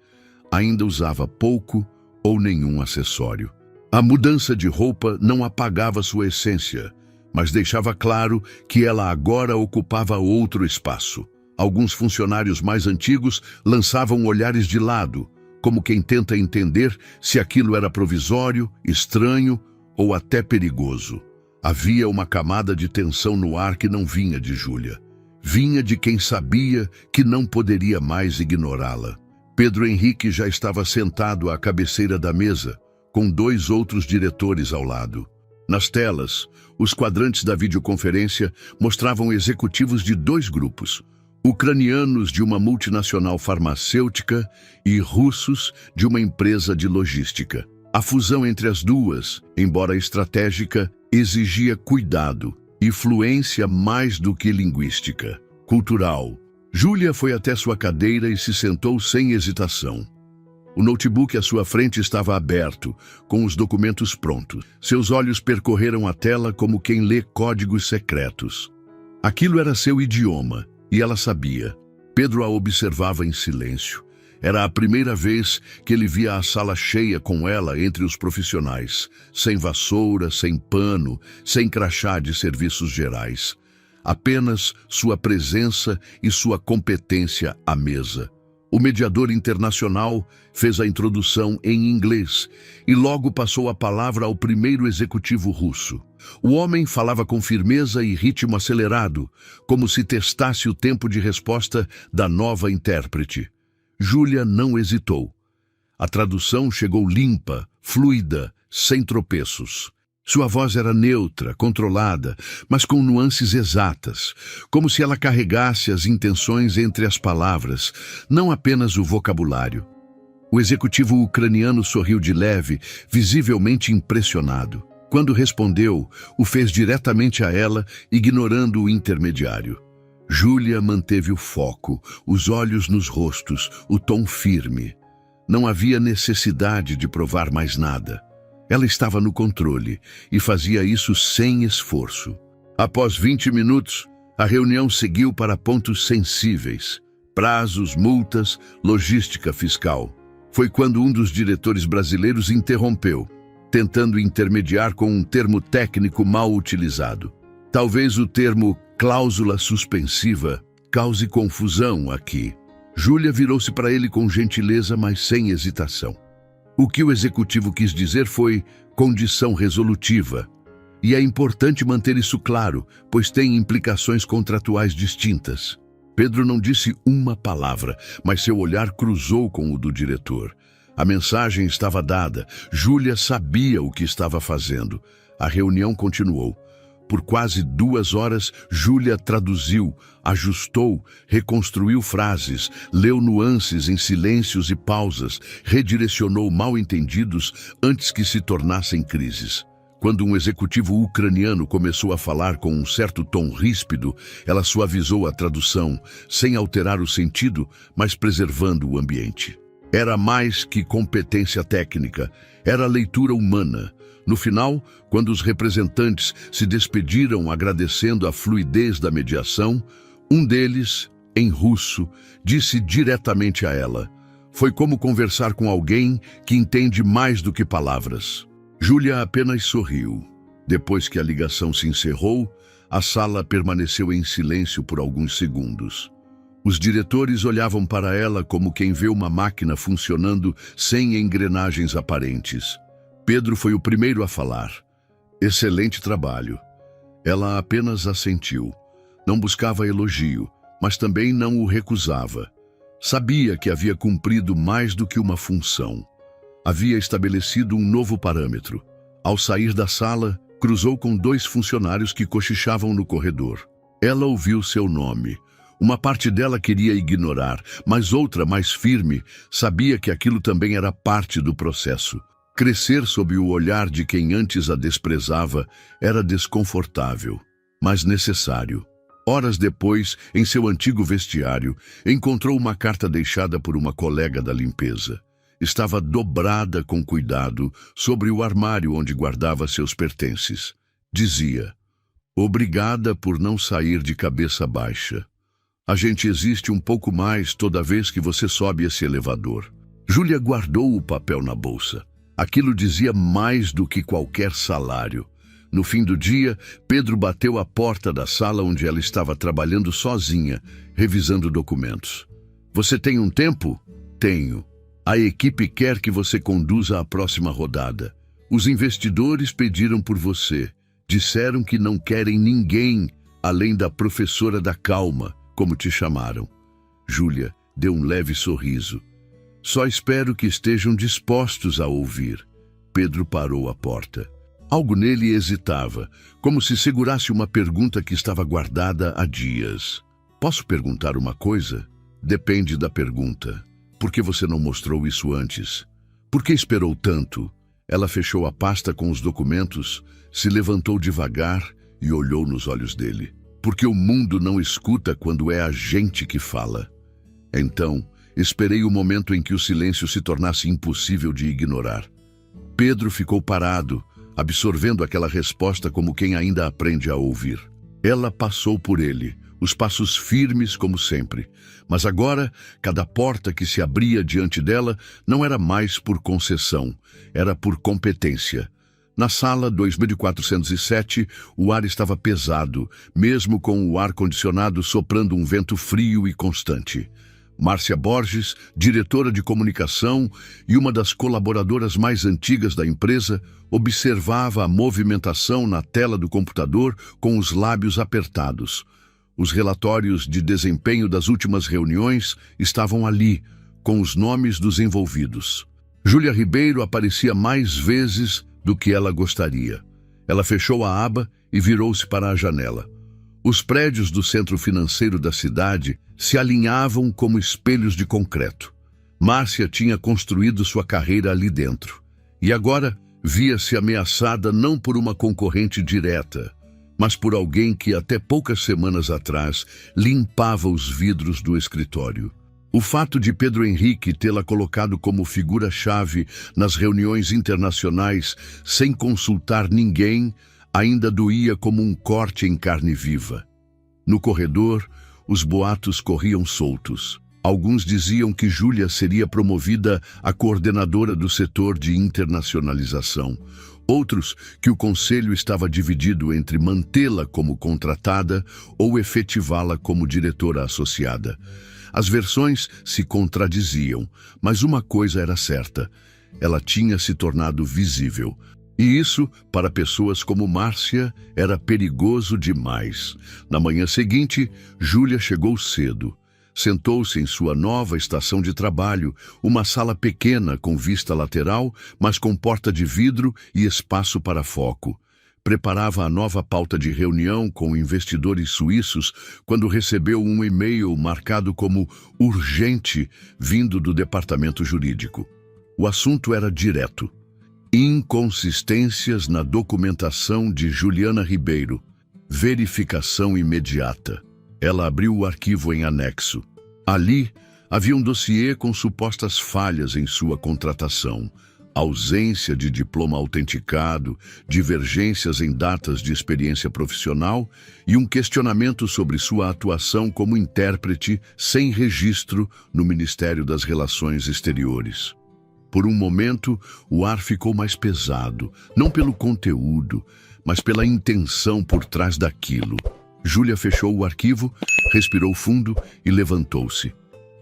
Ainda usava pouco ou nenhum acessório. A mudança de roupa não apagava sua essência, mas deixava claro que ela agora ocupava outro espaço, Alguns funcionários mais antigos lançavam olhares de lado, como quem tenta entender se aquilo era provisório, estranho ou até perigoso. Havia uma camada de tensão no ar que não vinha de Júlia. Vinha de quem sabia que não poderia mais ignorá-la. Pedro Henrique já estava sentado à cabeceira da mesa, com 2 outros diretores ao lado. Nas telas, os quadrantes da videoconferência mostravam executivos de 2 grupos, ucranianos de uma multinacional farmacêutica e russos de uma empresa de logística. A fusão entre as duas, embora estratégica, exigia cuidado e fluência mais do que linguística, cultural. Júlia foi até sua cadeira e se sentou sem hesitação. O notebook à sua frente estava aberto, com os documentos prontos. Seus olhos percorreram a tela como quem lê códigos secretos. Aquilo era seu idioma, e ela sabia. Pedro a observava em silêncio. Era a primeira vez que ele via a sala cheia com ela entre os profissionais, sem vassoura, sem pano, sem crachá de serviços gerais. Apenas sua presença e sua competência à mesa. O mediador internacional fez a introdução em inglês e logo passou a palavra ao primeiro executivo russo. O homem falava com firmeza e ritmo acelerado, como se testasse o tempo de resposta da nova intérprete. Júlia não hesitou. A tradução chegou limpa, fluida, sem tropeços. Sua voz era neutra, controlada, mas com nuances exatas, como se ela carregasse as intenções entre as palavras, não apenas o vocabulário. O executivo ucraniano sorriu de leve, visivelmente impressionado. Quando respondeu, o fez diretamente a ela, ignorando o intermediário. Júlia manteve o foco, os olhos nos rostos, o tom firme. Não havia necessidade de provar mais nada. Ela estava no controle e fazia isso sem esforço. Após 20 minutos, a reunião seguiu para pontos sensíveis. Prazos, multas, logística fiscal. Foi quando um dos diretores brasileiros interrompeu, tentando intermediar com um termo técnico mal utilizado. Talvez o termo cláusula suspensiva cause confusão aqui. Júlia virou-se para ele com gentileza, mas sem hesitação. O que o executivo quis dizer foi condição resolutiva. E é importante manter isso claro, pois tem implicações contratuais distintas. Pedro não disse uma palavra, mas seu olhar cruzou com o do diretor. A mensagem estava dada. Júlia sabia o que estava fazendo. A reunião continuou. Por quase 2 horas, Júlia traduziu, ajustou, reconstruiu frases, leu nuances em silêncios e pausas, redirecionou mal-entendidos antes que se tornassem crises. Quando um executivo ucraniano começou a falar com um certo tom ríspido, ela suavizou a tradução, sem alterar o sentido, mas preservando o ambiente. Era mais que competência técnica, era leitura humana. No final, quando os representantes se despediram agradecendo a fluidez da mediação, um deles, em russo, disse diretamente a ela: "Foi como conversar com alguém que entende mais do que palavras." Júlia apenas sorriu. Depois que a ligação se encerrou, a sala permaneceu em silêncio por alguns segundos. Os diretores olhavam para ela como quem vê uma máquina funcionando sem engrenagens aparentes. Pedro foi o primeiro a falar. Excelente trabalho. Ela apenas assentiu. Não buscava elogio, mas também não o recusava. Sabia que havia cumprido mais do que uma função. Havia estabelecido um novo parâmetro. Ao sair da sala, cruzou com 2 funcionários que cochichavam no corredor. Ela ouviu seu nome. Uma parte dela queria ignorar, mas outra, mais firme, sabia que aquilo também era parte do processo. Crescer sob o olhar de quem antes a desprezava era desconfortável, mas necessário. Horas depois, em seu antigo vestiário, encontrou uma carta deixada por uma colega da limpeza. Estava dobrada com cuidado sobre o armário onde guardava seus pertences. Dizia: "Obrigada por não sair de cabeça baixa. A gente existe um pouco mais toda vez que você sobe esse elevador." Júlia guardou o papel na bolsa. Aquilo dizia mais do que qualquer salário. No fim do dia, Pedro bateu à porta da sala onde ela estava trabalhando sozinha, revisando documentos. Você tem um tempo? Tenho. A equipe quer que você conduza a próxima rodada. Os investidores pediram por você. Disseram que não querem ninguém além da professora da calma, como te chamaram. Júlia deu um leve sorriso. Só espero que estejam dispostos a ouvir. Pedro parou à porta. Algo nele hesitava, como se segurasse uma pergunta que estava guardada há dias. Posso perguntar uma coisa? Depende da pergunta. Por que você não mostrou isso antes? Por que esperou tanto? Ela fechou a pasta com os documentos, se levantou devagar e olhou nos olhos dele. Porque o mundo não escuta quando é a gente que fala. Então, esperei o momento em que o silêncio se tornasse impossível de ignorar. Pedro ficou parado, absorvendo aquela resposta como quem ainda aprende a ouvir. Ela passou por ele, os passos firmes como sempre. Mas agora, cada porta que se abria diante dela não era mais por concessão, era por competência. Na sala 2407, o ar estava pesado, mesmo com o ar-condicionado soprando um vento frio e constante. Márcia Borges, diretora de comunicação e uma das colaboradoras mais antigas da empresa, observava a movimentação na tela do computador com os lábios apertados. Os relatórios de desempenho das últimas reuniões estavam ali, com os nomes dos envolvidos. Júlia Ribeiro aparecia mais vezes do que ela gostaria. Ela fechou a aba e virou-se para a janela. Os prédios do centro financeiro da cidade se alinhavam como espelhos de concreto. Márcia tinha construído sua carreira ali dentro. E agora via-se ameaçada não por uma concorrente direta, mas por alguém que até poucas semanas atrás limpava os vidros do escritório. O fato de Pedro Henrique tê-la colocado como figura-chave nas reuniões internacionais sem consultar ninguém ainda doía como um corte em carne viva. No corredor, os boatos corriam soltos. Alguns diziam que Júlia seria promovida a coordenadora do setor de internacionalização. Outros que o conselho estava dividido entre mantê-la como contratada ou efetivá-la como diretora associada. As versões se contradiziam, mas uma coisa era certa: ela tinha se tornado visível. E isso, para pessoas como Márcia, era perigoso demais. Na manhã seguinte, Júlia chegou cedo. Sentou-se em sua nova estação de trabalho, uma sala pequena com vista lateral, mas com porta de vidro e espaço para foco. Preparava a nova pauta de reunião com investidores suíços quando recebeu um e-mail marcado como urgente, vindo do departamento jurídico. O assunto era direto: inconsistências na documentação de Juliana Ribeiro. Verificação imediata. Ela abriu o arquivo em anexo. Ali havia um dossiê com supostas falhas em sua contratação, ausência de diploma autenticado, divergências em datas de experiência profissional e um questionamento sobre sua atuação como intérprete sem registro no Ministério das Relações Exteriores. Por um momento, o ar ficou mais pesado, não pelo conteúdo, mas pela intenção por trás daquilo. Júlia fechou o arquivo, respirou fundo e levantou-se.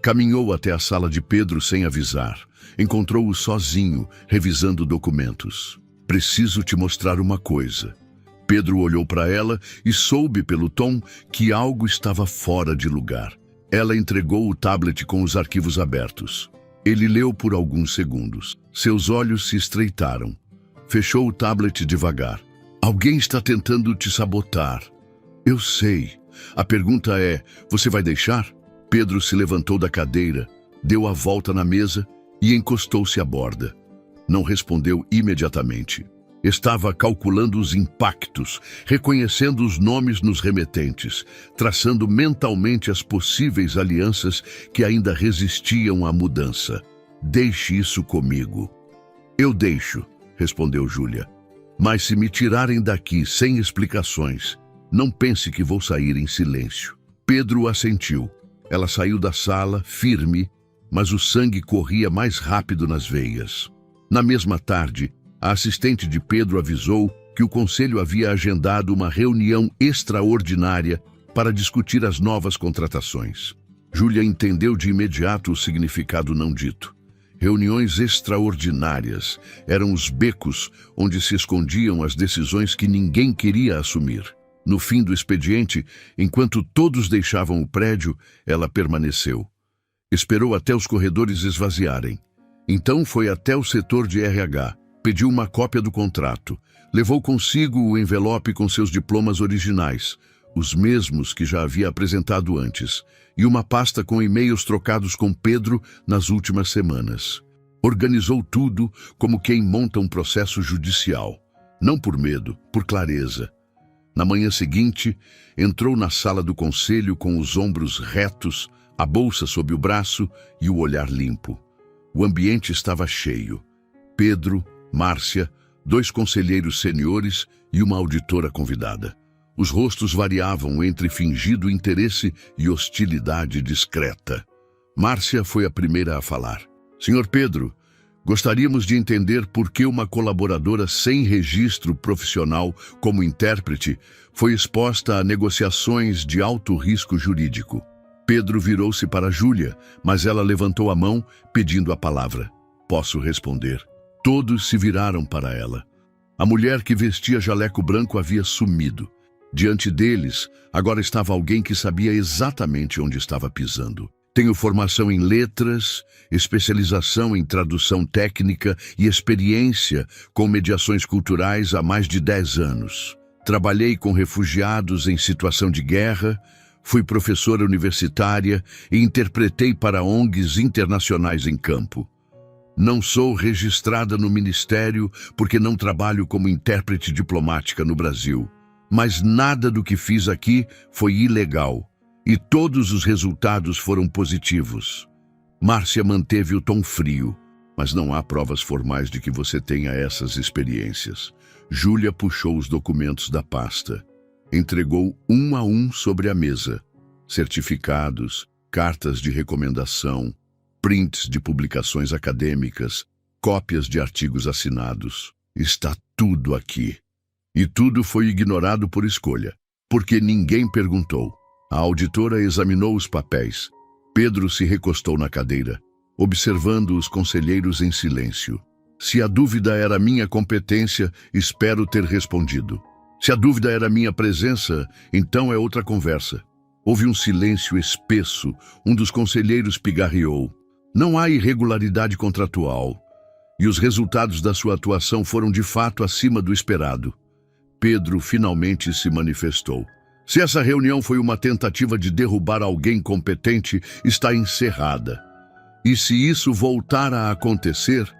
Caminhou até a sala de Pedro sem avisar. Encontrou-o sozinho, revisando documentos. Preciso te mostrar uma coisa. Pedro olhou para ela e soube pelo tom que algo estava fora de lugar. Ela entregou o tablet com os arquivos abertos. Ele leu por alguns segundos. Seus olhos se estreitaram. Fechou o tablet devagar. Alguém está tentando te sabotar. Eu sei. A pergunta é, você vai deixar? Pedro se levantou da cadeira, deu a volta na mesa e encostou-se à borda. Não respondeu imediatamente. Estava calculando os impactos, reconhecendo os nomes nos remetentes, traçando mentalmente as possíveis alianças que ainda resistiam à mudança. Deixe isso comigo. Eu deixo, respondeu Júlia. Mas se me tirarem daqui sem explicações, não pense que vou sair em silêncio. Pedro assentiu. Ela saiu da sala, firme, mas o sangue corria mais rápido nas veias. Na mesma tarde, a assistente de Pedro avisou que o conselho havia agendado uma reunião extraordinária para discutir as novas contratações. Júlia entendeu de imediato o significado não dito. Reuniões extraordinárias eram os becos onde se escondiam as decisões que ninguém queria assumir. No fim do expediente, enquanto todos deixavam o prédio, ela permaneceu. Esperou até os corredores esvaziarem. Então foi até o setor de RH, pediu uma cópia do contrato, levou consigo o envelope com seus diplomas originais, os mesmos que já havia apresentado antes, e uma pasta com e-mails trocados com Pedro nas últimas semanas. Organizou tudo como quem monta um processo judicial. Não por medo, por clareza. Na manhã seguinte, entrou na sala do conselho com os ombros retos, a bolsa sob o braço e o olhar limpo. O ambiente estava cheio. Pedro, Márcia, 2 conselheiros seniores e uma auditora convidada. Os rostos variavam entre fingido interesse e hostilidade discreta. Márcia foi a primeira a falar. Senhor Pedro, gostaríamos de entender por que uma colaboradora sem registro profissional como intérprete foi exposta a negociações de alto risco jurídico. Pedro virou-se para Júlia, mas ela levantou a mão, pedindo a palavra. Posso responder. Todos se viraram para ela. A mulher que vestia jaleco branco havia sumido. Diante deles, agora estava alguém que sabia exatamente onde estava pisando. Tenho formação em letras, especialização em tradução técnica e experiência com mediações culturais há mais de 10 anos. Trabalhei com refugiados em situação de guerra, fui professora universitária e interpretei para ONGs internacionais em campo. Não sou registrada no Ministério porque não trabalho como intérprete diplomática no Brasil. Mas nada do que fiz aqui foi ilegal, e todos os resultados foram positivos. Márcia manteve o tom frio, mas não há provas formais de que você tenha essas experiências. Júlia puxou os documentos da pasta. Entregou um a um sobre a mesa. Certificados, cartas de recomendação, prints de publicações acadêmicas, cópias de artigos assinados. Está tudo aqui. E tudo foi ignorado por escolha, porque ninguém perguntou. A auditora examinou os papéis. Pedro se recostou na cadeira, observando os conselheiros em silêncio. Se a dúvida era minha competência, espero ter respondido. Se a dúvida era minha presença, então é outra conversa. Houve um silêncio espesso. Um dos conselheiros pigarreou. Não há irregularidade contratual. E os resultados da sua atuação foram de fato acima do esperado. Pedro finalmente se manifestou. Se essa reunião foi uma tentativa de derrubar alguém competente, está encerrada. E se isso voltar a acontecer,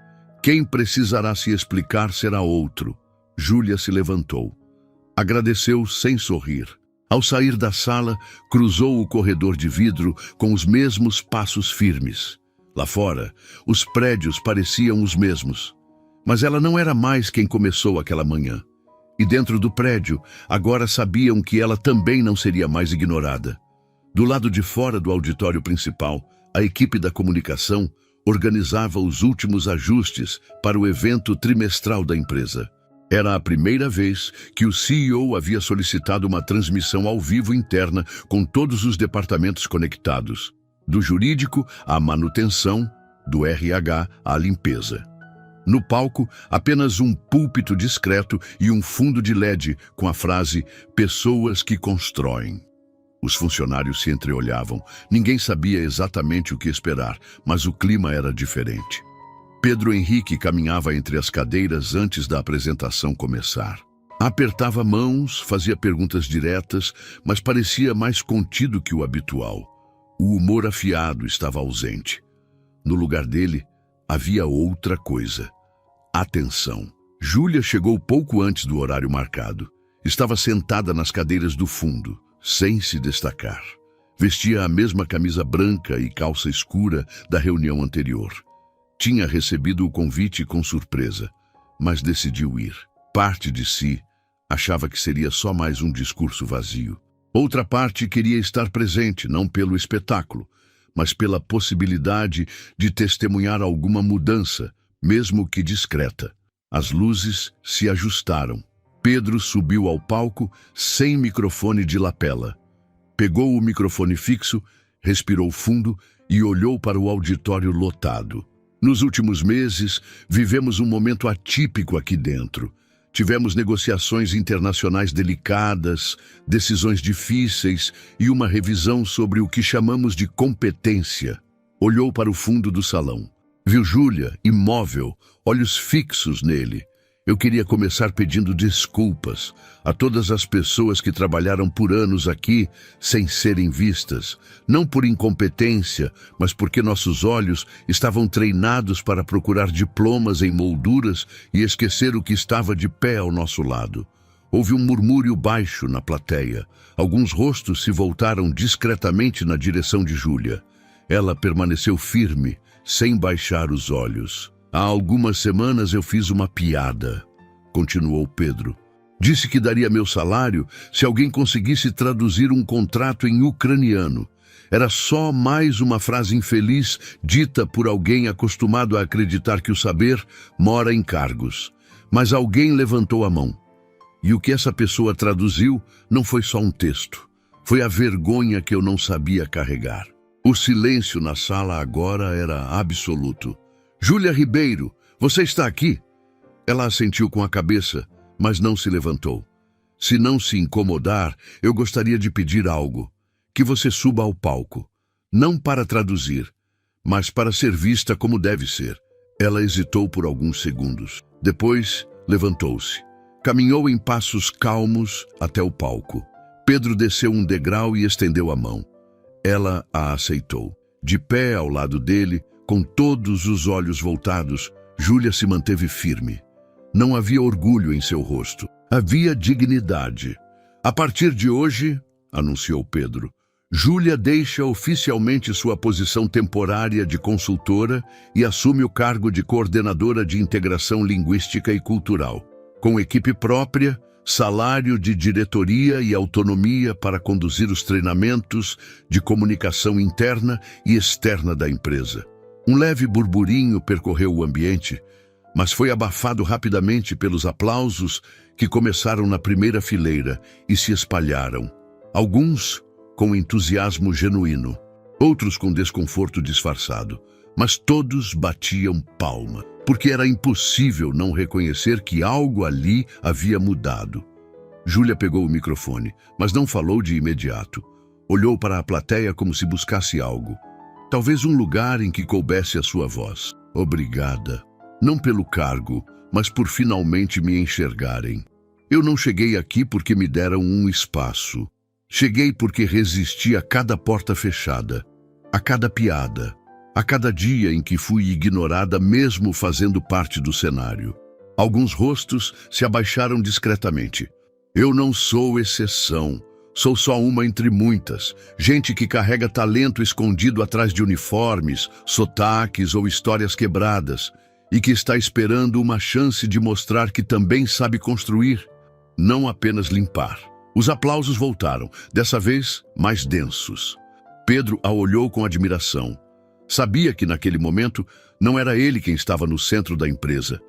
quem precisará se explicar será outro. Júlia se levantou. Agradeceu sem sorrir. Ao sair da sala, cruzou o corredor de vidro com os mesmos passos firmes. Lá fora, os prédios pareciam os mesmos. Mas ela não era mais quem começou aquela manhã. E dentro do prédio, agora sabiam que ela também não seria mais ignorada. Do lado de fora do auditório principal, a equipe da comunicação organizava os últimos ajustes para o evento trimestral da empresa. Era a primeira vez que o CEO havia solicitado uma transmissão ao vivo interna com todos os departamentos conectados, do jurídico à manutenção, do RH à limpeza. No palco, apenas um púlpito discreto e um fundo de LED com a frase "Pessoas que constroem". Os funcionários se entreolhavam. Ninguém sabia exatamente o que esperar, mas o clima era diferente. Pedro Henrique caminhava entre as cadeiras antes da apresentação começar. Apertava mãos, fazia perguntas diretas, mas parecia mais contido que o habitual. O humor afiado estava ausente. No lugar dele, havia outra coisa. Atenção. Júlia chegou pouco antes do horário marcado. Estava sentada nas cadeiras do fundo, sem se destacar. Vestia a mesma camisa branca e calça escura da reunião anterior. Tinha recebido o convite com surpresa, mas decidiu ir. Parte de si achava que seria só mais um discurso vazio. Outra parte queria estar presente, não pelo espetáculo, mas pela possibilidade de testemunhar alguma mudança, mesmo que discreta. As luzes se ajustaram. Pedro subiu ao palco sem microfone de lapela. Pegou o microfone fixo, respirou fundo e olhou para o auditório lotado. Nos últimos meses, vivemos um momento atípico aqui dentro. Tivemos negociações internacionais delicadas, decisões difíceis e uma revisão sobre o que chamamos de competência. Olhou para o fundo do salão. Viu Júlia, imóvel, olhos fixos nele. Eu queria começar pedindo desculpas a todas as pessoas que trabalharam por anos aqui sem serem vistas, não por incompetência, mas porque nossos olhos estavam treinados para procurar diplomas em molduras e esquecer o que estava de pé ao nosso lado. Houve um murmúrio baixo na plateia. Alguns rostos se voltaram discretamente na direção de Júlia. Ela permaneceu firme, sem baixar os olhos. Há algumas semanas eu fiz uma piada, continuou Pedro. Disse que daria meu salário se alguém conseguisse traduzir um contrato em ucraniano. Era só mais uma frase infeliz dita por alguém acostumado a acreditar que o saber mora em cargos. Mas alguém levantou a mão. E o que essa pessoa traduziu não foi só um texto. Foi a vergonha que eu não sabia carregar. O silêncio na sala agora era absoluto. Júlia Ribeiro, você está aqui? Ela assentiu com a cabeça, mas não se levantou. Se não se incomodar, eu gostaria de pedir algo. Que você suba ao palco. Não para traduzir, mas para ser vista como deve ser. Ela hesitou por alguns segundos. Depois, levantou-se. Caminhou em passos calmos até o palco. Pedro desceu um degrau e estendeu a mão. Ela a aceitou. De pé ao lado dele, com todos os olhos voltados, Júlia se manteve firme. Não havia orgulho em seu rosto. Havia dignidade. A partir de hoje, anunciou Pedro, Júlia deixa oficialmente sua posição temporária de consultora e assume o cargo de coordenadora de integração linguística e cultural, com equipe própria, salário de diretoria e autonomia para conduzir os treinamentos de comunicação interna e externa da empresa. Um leve burburinho percorreu o ambiente, mas foi abafado rapidamente pelos aplausos que começaram na primeira fileira e se espalharam. Alguns com entusiasmo genuíno, outros com desconforto disfarçado, mas todos batiam palma, porque era impossível não reconhecer que algo ali havia mudado. Júlia pegou o microfone, mas não falou de imediato. Olhou para a plateia como se buscasse algo. Talvez um lugar em que coubesse a sua voz. Obrigada. Não pelo cargo, mas por finalmente me enxergarem. Eu não cheguei aqui porque me deram um espaço. Cheguei porque resisti a cada porta fechada, a cada piada, a cada dia em que fui ignorada mesmo fazendo parte do cenário. Alguns rostos se abaixaram discretamente. Eu não sou exceção. Sou só uma entre muitas, gente que carrega talento escondido atrás de uniformes, sotaques ou histórias quebradas, e que está esperando uma chance de mostrar que também sabe construir, não apenas limpar. Os aplausos voltaram, dessa vez mais densos. Pedro a olhou com admiração. Sabia que naquele momento não era ele quem estava no centro da empresa,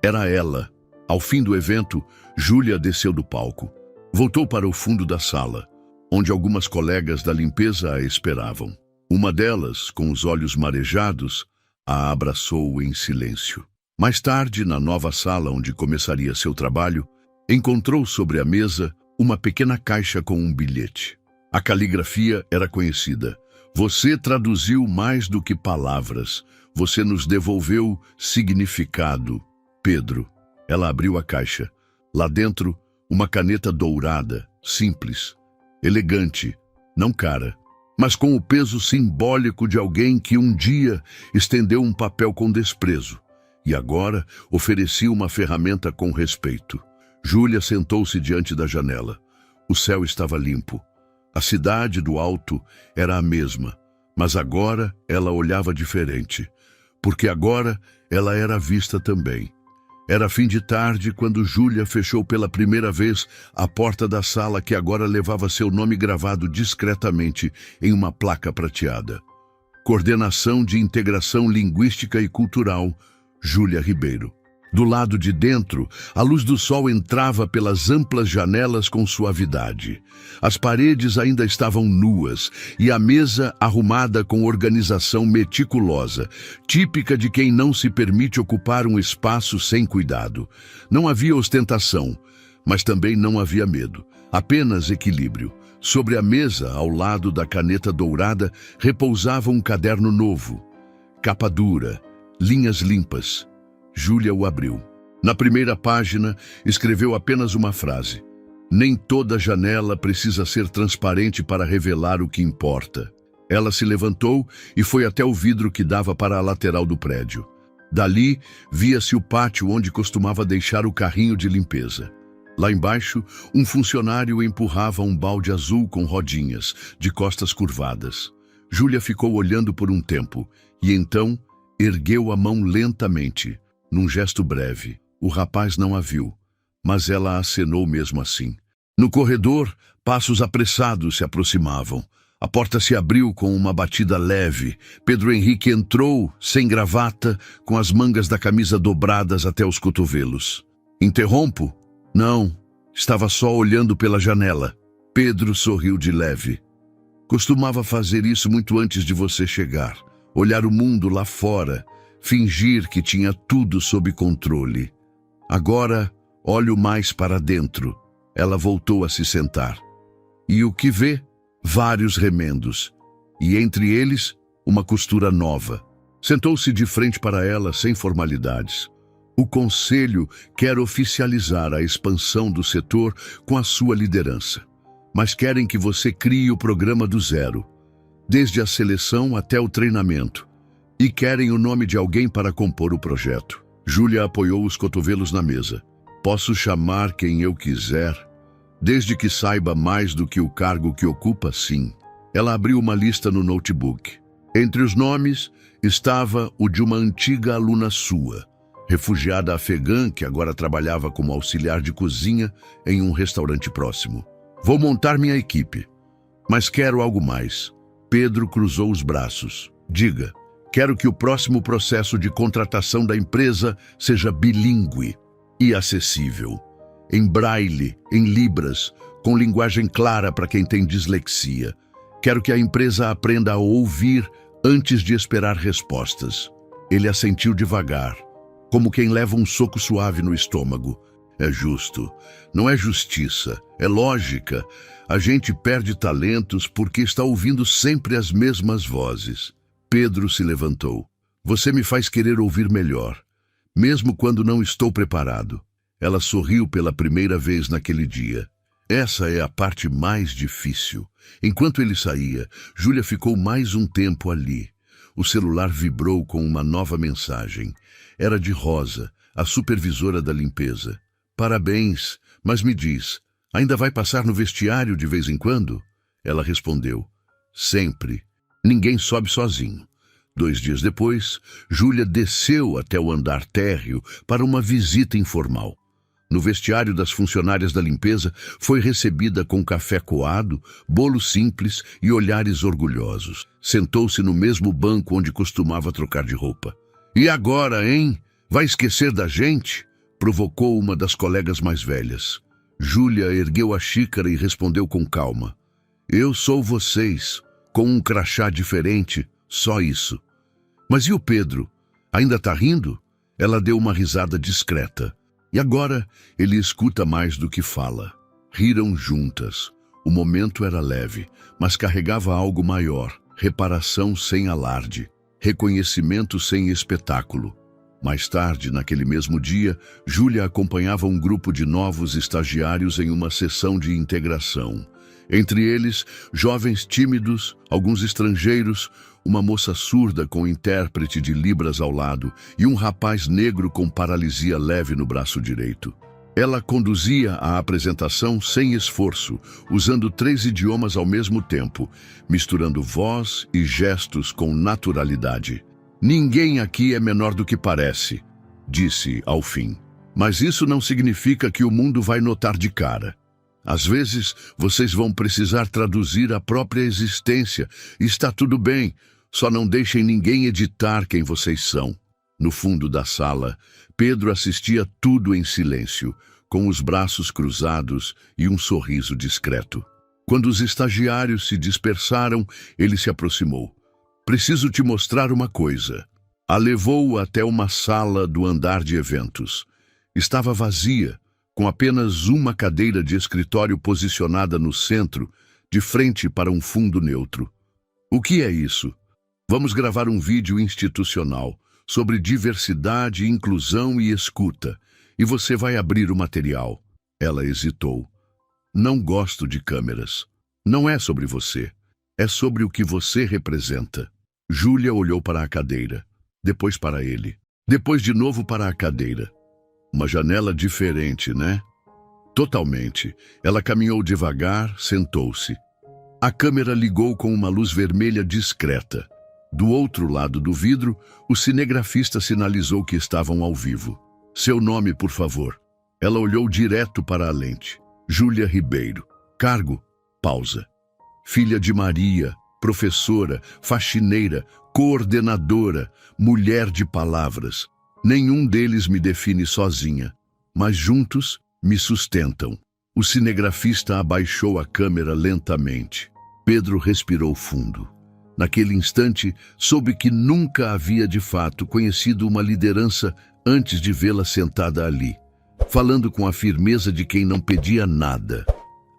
era ela. Ao fim do evento, Júlia desceu do palco. Voltou para o fundo da sala, onde algumas colegas da limpeza a esperavam. Uma delas, com os olhos marejados, a abraçou em silêncio. Mais tarde, na nova sala onde começaria seu trabalho, encontrou sobre a mesa uma pequena caixa com um bilhete. A caligrafia era conhecida. Você traduziu mais do que palavras. Você nos devolveu significado. Pedro. Ela abriu a caixa. Lá dentro, uma caneta dourada, simples, elegante, não cara, mas com o peso simbólico de alguém que um dia estendeu um papel com desprezo e agora oferecia uma ferramenta com respeito. Júlia sentou-se diante da janela. O céu estava limpo. A cidade do alto era a mesma, mas agora ela olhava diferente, porque agora ela era vista também. Era fim de tarde quando Júlia fechou pela primeira vez a porta da sala que agora levava seu nome gravado discretamente em uma placa prateada. Coordenação de Integração Linguística e Cultural, Júlia Ribeiro. Do lado de dentro, a luz do sol entrava pelas amplas janelas com suavidade. As paredes ainda estavam nuas e a mesa arrumada com organização meticulosa, típica de quem não se permite ocupar um espaço sem cuidado. Não havia ostentação, mas também não havia medo, apenas equilíbrio. Sobre a mesa, ao lado da caneta dourada, repousava um caderno novo. Capa dura, linhas limpas. Júlia o abriu. Na primeira página, escreveu apenas uma frase. Nem toda janela precisa ser transparente para revelar o que importa. Ela se levantou e foi até o vidro que dava para a lateral do prédio. Dali, via-se o pátio onde costumava deixar o carrinho de limpeza. Lá embaixo, um funcionário empurrava um balde azul com rodinhas, de costas curvadas. Júlia ficou olhando por um tempo e então ergueu a mão lentamente. Num gesto breve, o rapaz não a viu, mas ela acenou mesmo assim. No corredor, passos apressados se aproximavam. A porta se abriu com uma batida leve. Pedro Henrique entrou, sem gravata, com as mangas da camisa dobradas até os cotovelos. Interrompo? Não, estava só olhando pela janela. Pedro sorriu de leve. Costumava fazer isso muito antes de você chegar. Olhar o mundo lá fora. Fingir que tinha tudo sob controle. Agora, olho mais para dentro. Ela voltou a se sentar. E o que vê? Vários remendos. E entre eles, uma costura nova. Sentou-se de frente para ela sem formalidades. O conselho quer oficializar a expansão do setor com a sua liderança. Mas querem que você crie o programa do zero. Desde a seleção até o treinamento. E querem o nome de alguém para compor o projeto. Júlia apoiou os cotovelos na mesa. Posso chamar quem eu quiser, desde que saiba mais do que o cargo que ocupa, sim. Ela abriu uma lista no notebook. Entre os nomes estava o de uma antiga aluna sua, refugiada afegã que agora trabalhava como auxiliar de cozinha em um restaurante próximo. Vou montar minha equipe, mas quero algo mais. Pedro cruzou os braços. Diga. Quero que o próximo processo de contratação da empresa seja bilíngue e acessível. Em braille, em libras, com linguagem clara para quem tem dislexia. Quero que a empresa aprenda a ouvir antes de esperar respostas. Ele assentiu devagar, como quem leva um soco suave no estômago. É justo. Não é justiça, é lógica. A gente perde talentos porque está ouvindo sempre as mesmas vozes. Pedro se levantou. Você me faz querer ouvir melhor, mesmo quando não estou preparado. Ela sorriu pela primeira vez naquele dia. Essa é a parte mais difícil. Enquanto ele saía, Júlia ficou mais um tempo ali. O celular vibrou com uma nova mensagem. Era de Rosa, a supervisora da limpeza. Parabéns, mas me diz, ainda vai passar no vestiário de vez em quando? Ela respondeu, sempre. Ninguém sobe sozinho. 2 dias depois, Júlia desceu até o andar térreo para uma visita informal. No vestiário das funcionárias da limpeza, foi recebida com café coado, bolo simples e olhares orgulhosos. Sentou-se no mesmo banco onde costumava trocar de roupa. E agora, hein? Vai esquecer da gente? Provocou uma das colegas mais velhas. Júlia ergueu a xícara e respondeu com calma. Eu sou vocês. Com um crachá diferente, só isso. Mas e o Pedro? Ainda tá rindo? Ela deu uma risada discreta. E agora ele escuta mais do que fala. Riram juntas. O momento era leve, mas carregava algo maior. Reparação sem alarde. Reconhecimento sem espetáculo. Mais tarde, naquele mesmo dia, Júlia acompanhava um grupo de novos estagiários em uma sessão de integração. Entre eles, jovens tímidos, alguns estrangeiros, uma moça surda com intérprete de libras ao lado e um rapaz negro com paralisia leve no braço direito. Ela conduzia a apresentação sem esforço, usando 3 idiomas ao mesmo tempo, misturando voz e gestos com naturalidade. Ninguém aqui é menor do que parece, disse ao fim. Mas isso não significa que o mundo vai notar de cara. Às vezes, vocês vão precisar traduzir a própria existência. Está tudo bem, só não deixem ninguém editar quem vocês são. No fundo da sala, Pedro assistia tudo em silêncio, com os braços cruzados e um sorriso discreto. Quando os estagiários se dispersaram, ele se aproximou. "Preciso te mostrar uma coisa." A levou até uma sala do andar de eventos. Estava vazia, com apenas uma cadeira de escritório posicionada no centro, de frente para um fundo neutro. "O que é isso?" "Vamos gravar um vídeo institucional sobre diversidade, inclusão e escuta, e você vai abrir o material." Ela hesitou. "Não gosto de câmeras. Não é sobre você. É sobre o que você representa." Júlia olhou para a cadeira, depois para ele, depois de novo para a cadeira. "Uma janela diferente, né?" "Totalmente." Ela caminhou devagar, sentou-se. A câmera ligou com uma luz vermelha discreta. Do outro lado do vidro, o cinegrafista sinalizou que estavam ao vivo. "Seu nome, por favor." Ela olhou direto para a lente. "Júlia Ribeiro." "Cargo?" Pausa. "Filha de Maria, professora, faxineira, coordenadora, mulher de palavras. Nenhum deles me define sozinha, mas juntos me sustentam." O cinegrafista abaixou a câmera lentamente. Pedro respirou fundo. Naquele instante, soube que nunca havia de fato conhecido uma liderança antes de vê-la sentada ali, falando com a firmeza de quem não pedia nada,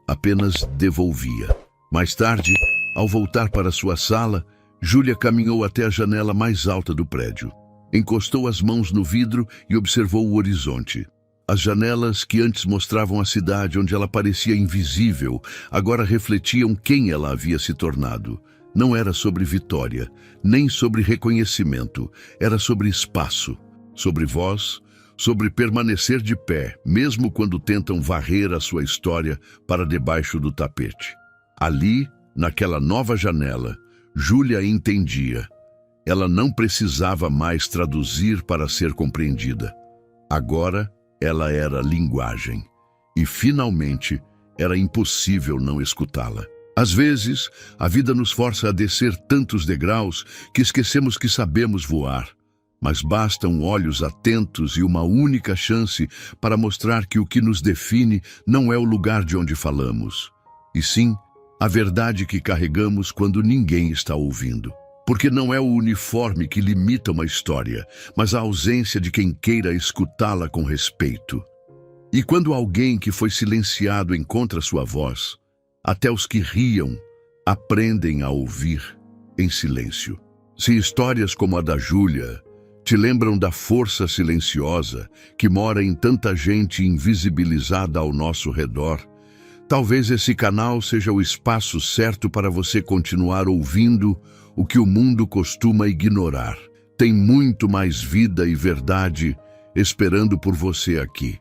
apenas devolvia. Mais tarde, ao voltar para sua sala, Júlia caminhou até a janela mais alta do prédio. Encostou as mãos no vidro e observou o horizonte. As janelas que antes mostravam a cidade onde ela parecia invisível, agora refletiam quem ela havia se tornado. Não era sobre vitória, nem sobre reconhecimento, era sobre espaço, sobre voz, sobre permanecer de pé, mesmo quando tentam varrer a sua história para debaixo do tapete. Ali, naquela nova janela, Júlia entendia. Ela não precisava mais traduzir para ser compreendida. Agora, ela era linguagem. E, finalmente, era impossível não escutá-la. Às vezes, a vida nos força a descer tantos degraus que esquecemos que sabemos voar. Mas bastam olhos atentos e uma única chance para mostrar que o que nos define não é o lugar de onde falamos, e sim a verdade que carregamos quando ninguém está ouvindo. Porque não é o uniforme que limita uma história, mas a ausência de quem queira escutá-la com respeito. E quando alguém que foi silenciado encontra sua voz, até os que riam aprendem a ouvir em silêncio. Se histórias como a da Júlia te lembram da força silenciosa que mora em tanta gente invisibilizada ao nosso redor, talvez esse canal seja o espaço certo para você continuar ouvindo o que o mundo costuma ignorar. Tem muito mais vida e verdade esperando por você aqui.